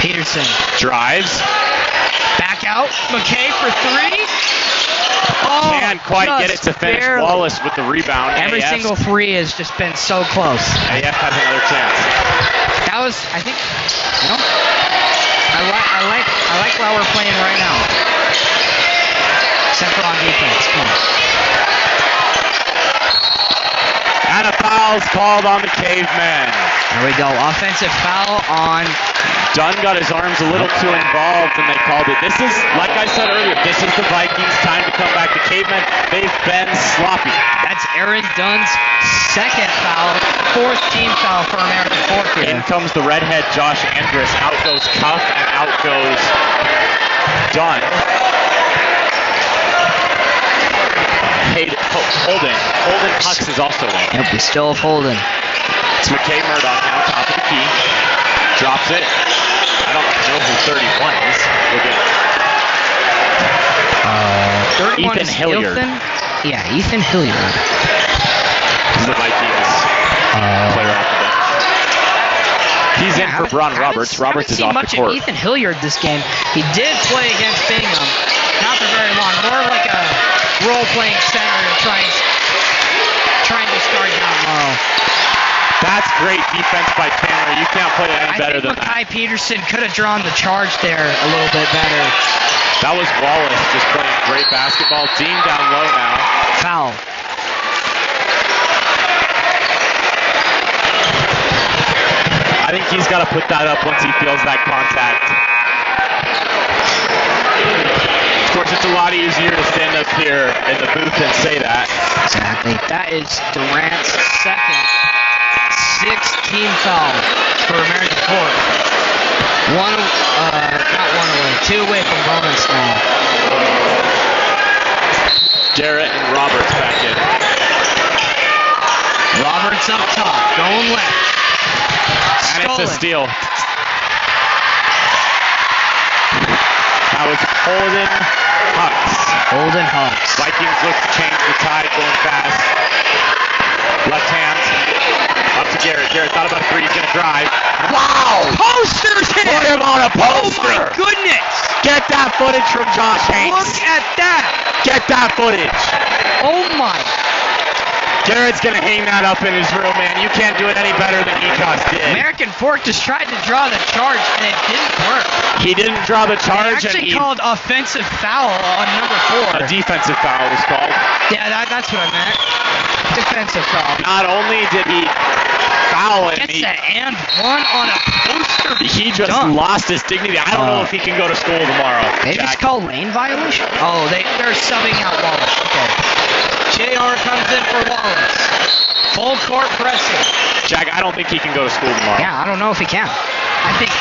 Peterson. Drives. Back out. McKay for 3. Oh, Can't quite get it to finish. barely. Wallace with the rebound. Every AF single 3 has just been so close. AF has another chance. That was, I think, I like how we're playing right now. Central on defense. Come on. And a foul's called on the Cavemen. There we go. Offensive foul on. Dunn got his arms a little too involved and they called it. This is, like I said earlier, this is the Vikings' time to come back. The Cavemen, they've been sloppy. That's Aaron Dunn's 2nd foul, 4th team foul for American Fork here. In comes the redhead Josh Andrus. Out goes Cuff and out goes Dunn. Holden Hux is also in. Yep, we still have Holden. It's McKay Murdoch now, top of the key. Drops it. I don't know who 31 is. Look at 31 Ethan is Hilliard. Yeah, Ethan Hilliard. He's the Vikings player off the bench. He's in for Bron Roberts. Roberts is off the much court. of Ethan Hilliard this game. He did play against Bingham, not for very long. More like a role-playing center trying to start down low. That's great defense by Chandler. You can't put it any better than that. I think Makai Peterson could have drawn the charge there a little bit better. That was Wallace just playing great basketball. Dean down low now. Foul. I think he's got to put that up once he feels that contact. Of course, it's a lot easier to stand up here in the booth and say that. Exactly. That is Durant's 2nd 6th team foul for American Fork. Not one away. 2 away from bonus now. Garrett and Roberts back in. Roberts up top, going left. And it's a steal. That was Holden Hux. Vikings look to change the tide, going fast. Left hand. Up to Garrett. Garrett thought about a 3. He's going to drive. Wow! Posters hit! Put him on a poster! Oh my goodness! Get that footage from Josh Hanks. Look at that! Get that footage. Oh my! Garrett's going to hang that up in his room, man. You can't do it any better than he just did. American Fork just tried to draw the charge and it didn't work. He didn't draw the They charge. actually called offensive foul on number 4. A defensive foul was called. Yeah, that's what I meant. Defensive foul. Not only did he foul him, Gets the and one on a poster. he just dunk. lost his dignity. I don't know if he can go to school tomorrow. Maybe it's Jack. called lane violation? Oh, they're subbing out Wallace. Okay. JR comes in for Wallace. Full court pressing. Jack, I don't think he can go to school tomorrow. Yeah, I don't know if he can. I think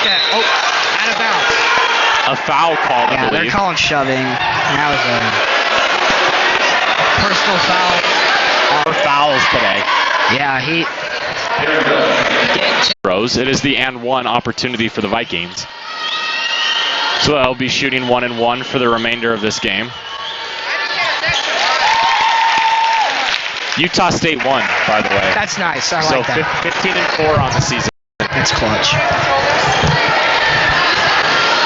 that, out of bounds. A foul call, Yeah, I they're believe. calling shoving. That was a personal foul. 4 fouls today. Yeah, he... It is the and one opportunity for the Vikings. So they'll be shooting 1-1 for the remainder of this game. Utah State won, by the way. That's nice. I So like that. 15-4 on the season. That's clutch.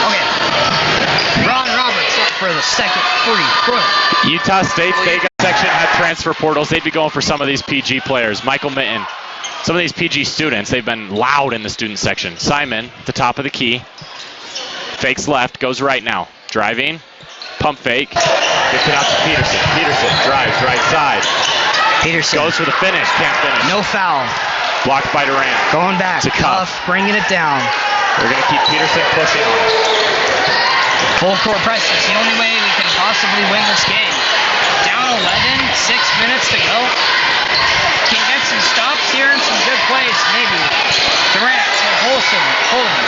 Okay. Ron Roberts up for the second free throw. Utah State's section had transfer portals. They'd be going for some of these PG players. Michael Mitten. Some of these PG students, they've been loud in the student section. Simon, at the top of the key. Fakes left, goes right now. Driving, pump fake, gets it out to Peterson. Peterson drives right side. Peterson. Goes for the finish, can't finish. No foul. Blocked by Durant. Going back. To Cuff. Bringing it down. We're going to keep Peterson pushing on it. Full court press. It's the only way we can possibly win this game. Down 11, 6 minutes to go. Can get some stops here and some good plays, maybe. Durant to Holden.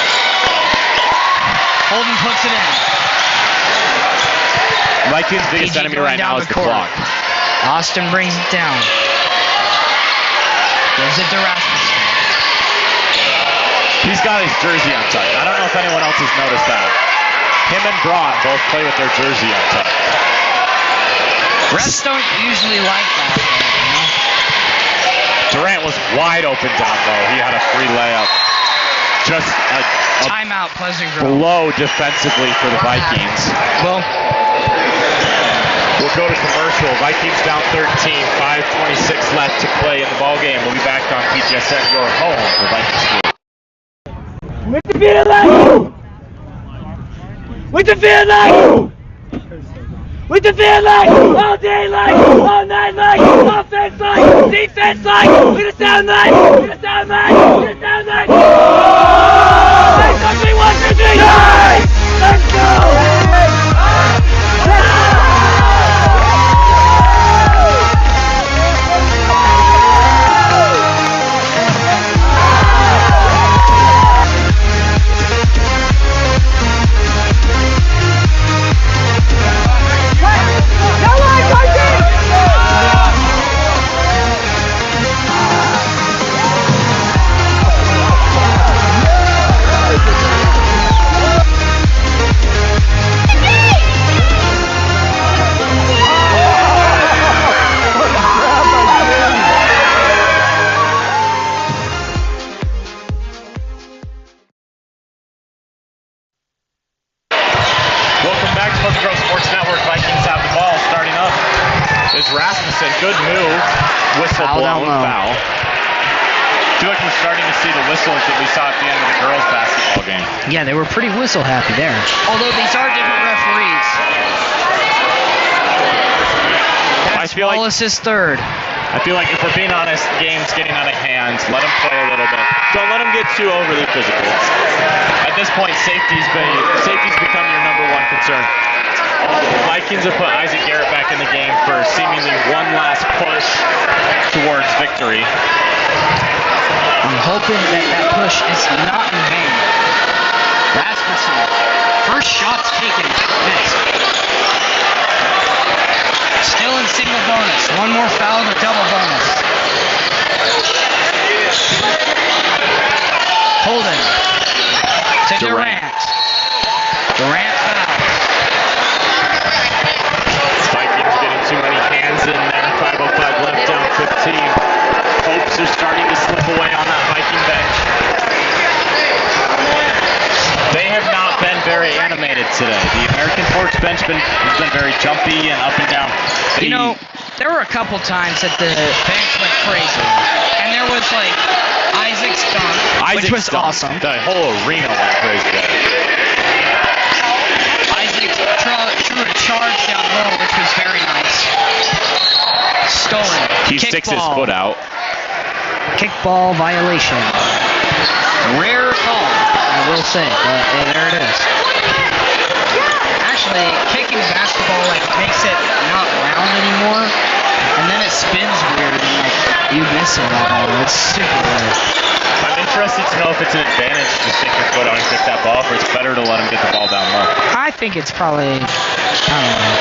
Holden puts it in. Vikings' biggest enemy right now is the clock. Austin brings it down. Gives it to Rasmussen. He's got his jersey untucked. I don't know if anyone else has noticed that. Him and Braun both play with their jersey untucked. Refs don't usually like that, you know? Durant was wide open down low. He had a free layup. Just a Timeout, Pleasant Grove. blow defensively for the Vikings. Well, we'll go to commercial. Vikings down 13, 5:26 left to play in the ball game. We'll be back on PGSN, your home for Vikings School. With the feeling! With the feeling! With the feeling! All day like, all night like, offense like, defense like, with a sound like, with a sound like, with a sound like. Say something, 1, 2, 3, yay! Let's go! Welcome back to Pleasant Grove Sports Network. Vikings have the ball. Starting up is Rasmussen. Good move. Whistle blown. Foul. I feel like we're starting to see the whistles that we saw at the end of the girls' basketball game. yeah, they were pretty whistle happy there. Although these are different referees. That's Wallace's third. I feel like if we're being honest, the game's getting out of hand. Let them play a little bit. Don't let them get too overly physical. At this point, safety's become your number one concern. The Vikings have put Isaac Garrett back in the game for seemingly one last push towards victory. I'm hoping that push is not in vain. Rasmussen, first shot's taken, missed. Still in single bonus. One more foul to double bonus. Holden to Durant. Durant fouls. Vikings getting too many hands in there. 5:05 left, down 15. Hopes are starting to slip away on that Viking bench. They have not been very animated today. The American Forks bench has been very jumpy and up and down. You know, there were a couple times that the bench went crazy. And there was like Isaac's dunk, which was awesome. The whole arena went crazy there. Isaac threw a charge down low, which was very nice. Stolen. He sticks his foot out. Kickball violation. Rare call, I will say, but there it is. Actually, kicking basketball like makes it not sound anymore, and then it spins weird, and like you miss it all. It's super weird. I'm interested to know if it's an advantage to stick your foot out and kick that ball, or it's better to let him get the ball down low. I think it's probably, I don't know,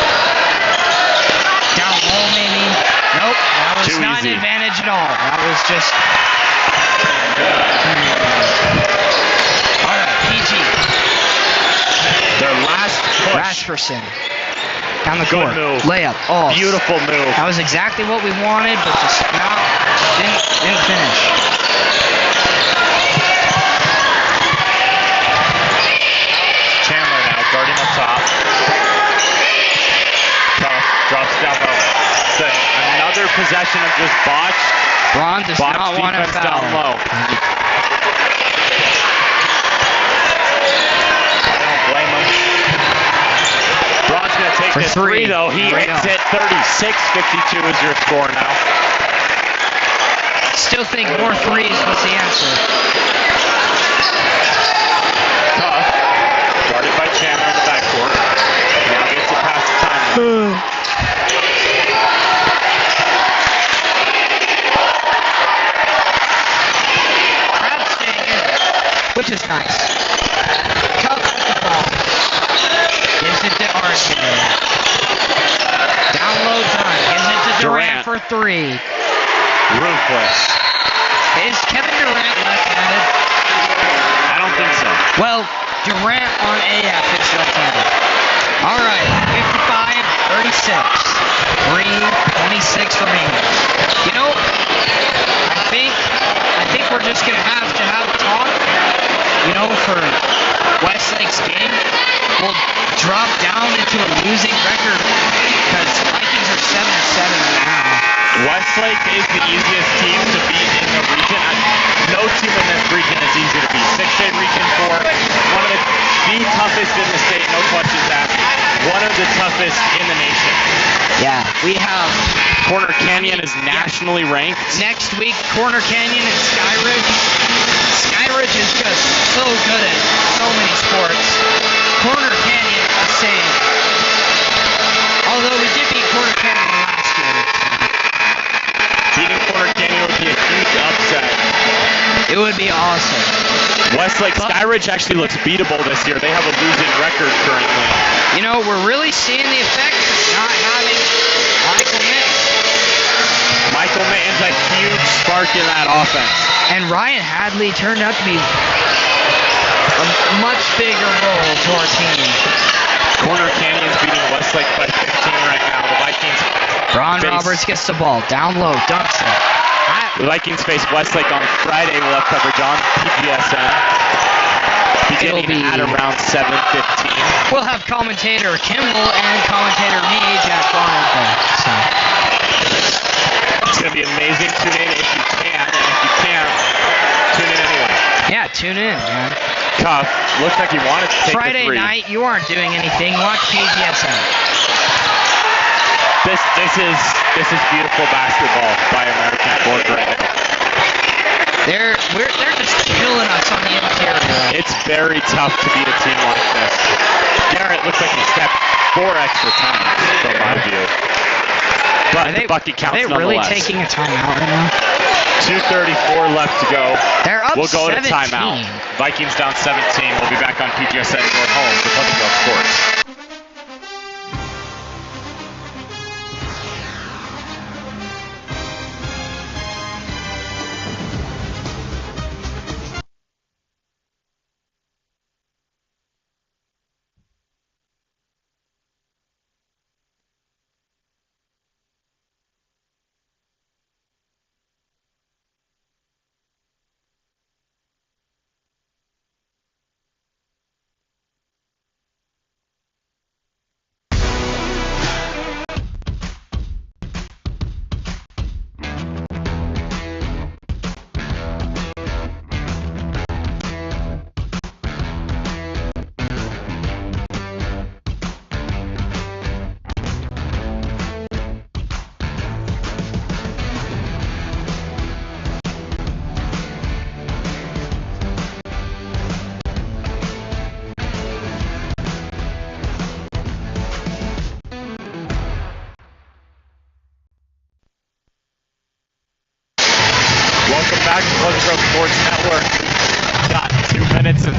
down low maybe. Nope, that was Too not easy. an advantage at all. That was just. All right, PG. Their last push. Rasmussen. Down the Good court. move. Layup. Oh. Beautiful move. That was exactly what we wanted, but just didn't finish. Chandler now guarding up top. Tough. Drops down low. Another possession of just botch. Braun does Botch not want to defense foul. down low. I don't blame him. Braun's going to take For this three. though. He Right hits on. it. 36-52 is your score now. Still think more threes was the answer. Tough. Guarded by Chandler in the backcourt. Now gets it past the timeline. Crowd staying in, which is nice. Tough with the ball. Gives it to RJ. Down low time. Gives it to Durant for three. Ruthless. Is Kevin Durant left-handed? I don't think so. Well, Durant on AF is left-handed. All right, 55-36. 3:26 remaining. You know, I think we're just gonna have a talk. You know, for Westlake's game, we'll drop down into a losing record because Vikings are 7-7 right now. Westlake is the easiest team to beat in the region. No team in this region is easy to beat. 6A Region 4, one of the toughest in the state, no questions asked. One of the toughest in the nation. Yeah, we have Corner Canyon is nationally ranked. next week Corner Canyon and Skyridge. Skyridge is just so good at so many sports. Corner Canyon, the same. Although we did beat Corner Canyon last year. Beating Corner Canyon would be a huge upset. It would be awesome. Westlake Skyridge actually looks beatable this year. They have a losing record currently. You know, we're really seeing the effects of not having Michael Mittens. Michael Mitten's a huge spark in that offense. And Ryan Hadley turned out to be a much bigger role to our team. Corner Canyon's beating Westlake by 15 right now. The Vikings Ron face- Roberts gets the ball down low, dunks it. The Vikings face Westlake on Friday. We'll have coverage on PGSN. Beginning It'll be- at around 7:15. We'll have commentator Kimball and commentator me, Jack Weinberg. So It's going to be amazing. Tune in if you can, and if you can't, tune in anyway. yeah, tune in, man. Tough. Looks like he wanted to take Friday the three. night, you aren't doing anything. Watch PGSN. This is beautiful basketball by American Fork right now. They're just killing us on the interior. It's very tough to beat a team like this. Garrett looks like he stepped 4 extra times from my view. But the bucket counts Are they really nonetheless. taking a timeout right now? 2:34 left to go. They're up We'll go 17. to timeout. Vikings down 17. We'll be back on PGSN North Home for Public Health Sports.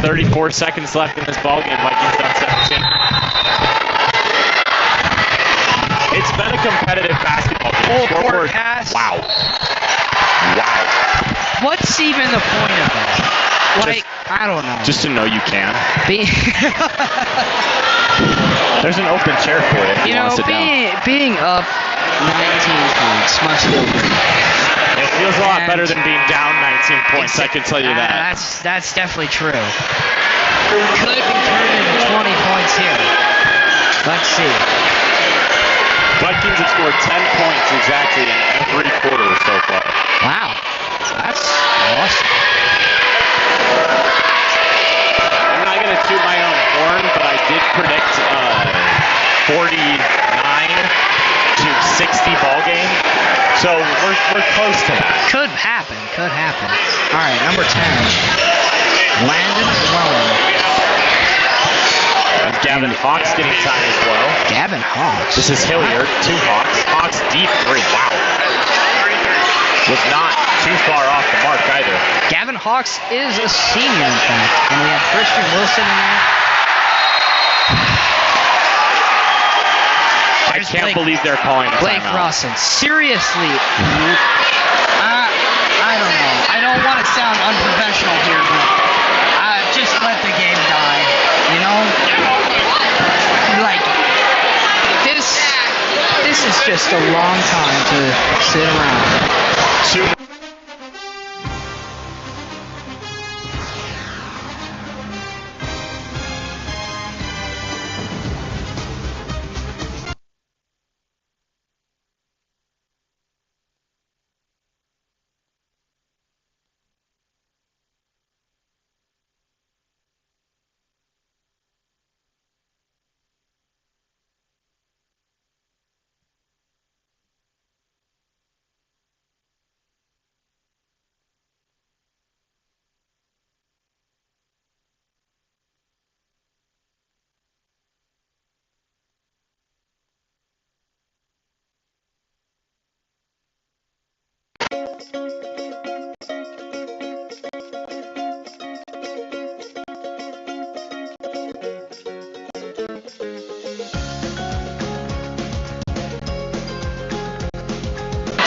34 seconds left in this ballgame. Vikings down 17. It's been a competitive basketball game. Full court Scoreboard. pass. Wow. What's even the point of that? Like, I don't know. Just to know you can. Be- There's an open chair for it if you want to sit down. being up 19 points must feel good. It feels a lot better than being down 19 points, I can tell you that. That's definitely true. Could be turned into 20 points here. Let's see. Vikings have scored 10 points exactly in every quarter so far. Wow. That's awesome. I'm not going to toot my own horn, but I did predict 49 to 60 ball game. So we're close to that. Could happen. All right, number 10. Landon Welling. Gavin Hawks getting time as well. Gavin Hawks. This is Hilliard, 2 Hawks. Hawks deep 3. Wow. Was not too far off the mark either. Gavin Hawks is a senior, in fact. And we have Christian Wilson in there. I can't believe they're calling a Blake timeout. Rawson. Seriously. I don't know. I don't want to sound unprofessional here, but just let the game die. You know? Like, this is just a long time to sit around.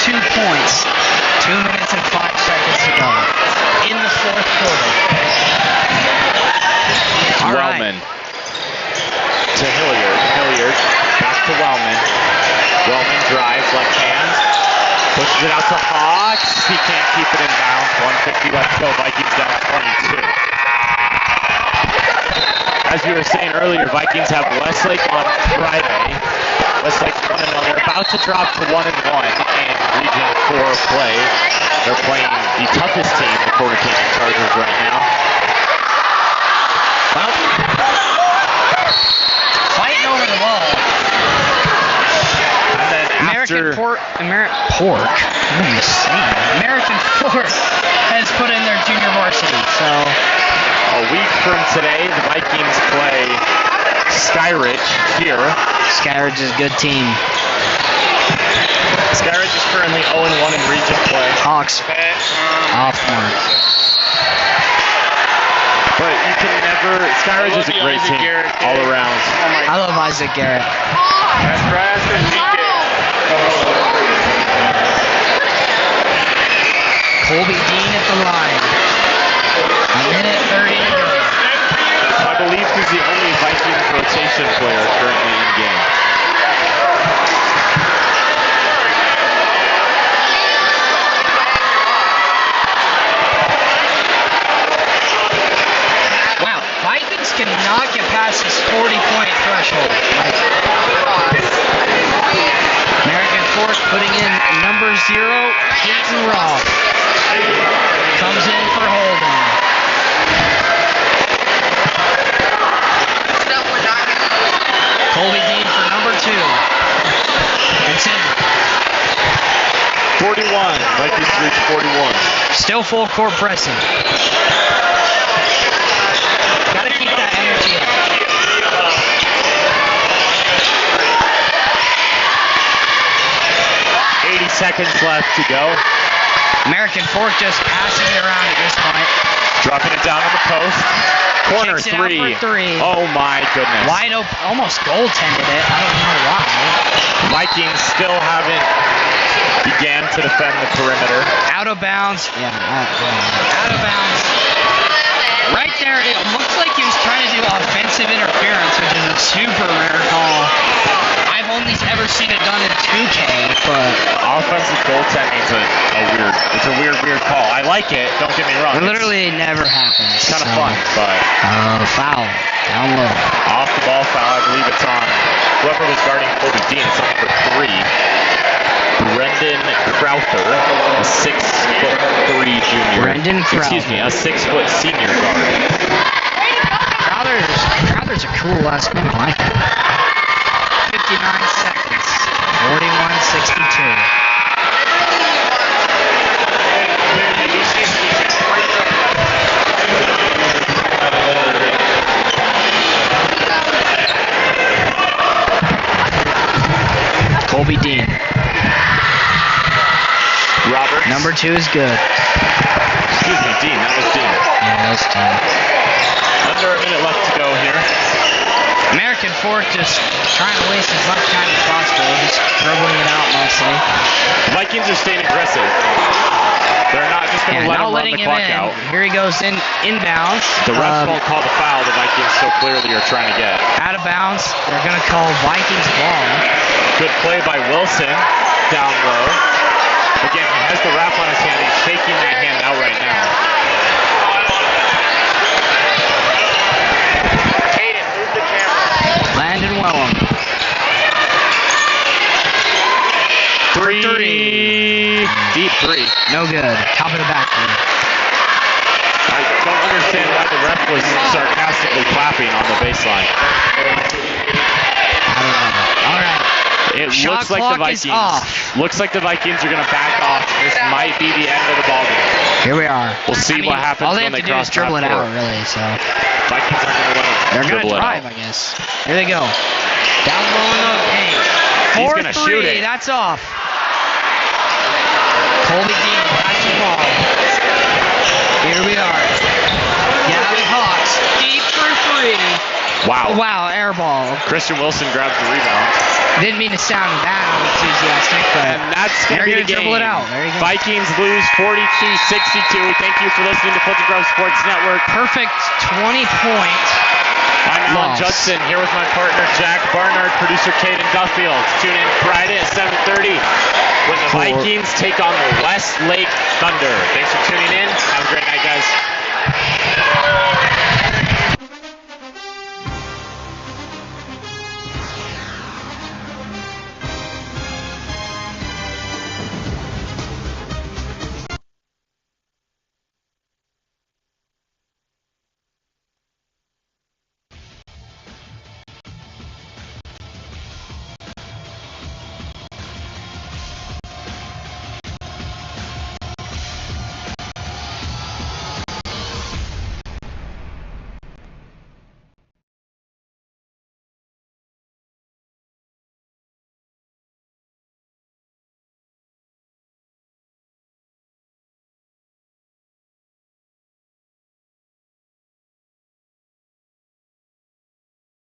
2 points. 2 minutes and 5 seconds to go in the fourth quarter. All Wellman right. to Hilliard. Hilliard back to Wellman. Wellman drives left hand. Pushes it out to Hawks. He can't keep it in bounds. 150 left to go. Vikings down 22. As we were saying earlier, Vikings have Westlake on Friday. Westlake's 1-0. They're about to drop to 1-1 in Region 4 play. They're playing the toughest team, the Porter Canyon Chargers, right now. Well, fighting over the ball. And then American Fork has put in their junior varsity. So a week from today, the Vikings play Skyridge here. Skyridge is a good team. Skyridge is currently 0-1 in region play. Hawks off mark. But you can never. Skyridge is a great team all around. I love Isaac Garrett. Colby Dean at the line. A minute 30 to go. I believe he's the only Vikings rotation player currently in game. Wow, Vikings cannot get past this 40-point threshold. American Fork putting in number 0, Peyton Roth. Comes in for holding. Colby Dean for number 2. It's in. 41. Vikings reach 41. Still full court pressing. Gotta keep that energy up. Seconds left to go. American Fork just passing it around at this point. Dropping it down on the post. Corner Kicks it out three. for three. Oh my goodness. Wide open, almost goaltended it. I don't know why. Vikings still haven't began to defend the perimeter. Out of bounds. Yeah, out of bounds. Right there, it looks like he was trying to do offensive interference, which is a super rare call. I've only ever seen it done in 2K, but Offensive goaltending is a weird call. I like it, don't get me wrong. it literally never happens. It's kind of fun, but Foul. Down low. off the ball foul, I believe it's on whoever was guarding Kobe Dean. It's on number 3. Brendan Crowther, a 6'3" junior. Brendan Crowther. Excuse me, a 6' senior guard. Crowther's a cool last name. I like it. 59 seconds. 41-62. Colby Dean. Roberts. Number 2 is good. Excuse me, Dean. That was Dean. Yeah, that's Dean. Under a minute left to go here. American Fork just trying to waste as much time as possible, just dribbling it out mostly. Vikings are staying aggressive. They're not just going to let him run the clock out. Here he goes inbounds. The refs won't call the foul the Vikings so clearly are trying to get. Out of bounds. They're going to call Vikings ball. Good play by Wilson down low. Again, he has the wrap on his hand. He's shaking that hand out right now. Hayden, move the camera. Landon Wellham. Three. Deep 3. No good. Top of the backboard. I don't understand why the ref was sarcastically clapping on the baseline. I don't know. All right. It Shot looks like the clock is Vikings. off. Looks like the Vikings are going to back off. This might be the end of the ballgame. Here we are. We'll see what happens all they when have they to do cross is dribble it half out, court. really. So Vikings aren't going to let them they're going to dribble it drive, out. I guess. Here they go. Down low in the paint. He's 4-3. gonna shoot it. That's off. Colby Dean has the ball. Here we are. Gabby Hawks. Deep for 3. Wow. Wow, air ball. Christian Wilson grabs the rebound. Didn't mean to sound that enthusiastic, but And that's going to be they're the gonna game. dribble it out. There you go. Vikings lose 42-62. Thank you for listening to Fulton Grove Sports Network. Perfect 20-point. I'm Alan loss. Judson here with my partner Jack Barnard, producer Caden Duffield. Tune in Friday at 7:30 when the Vikings take on the Westlake Thunder. Thanks for tuning in. Have a great night, guys.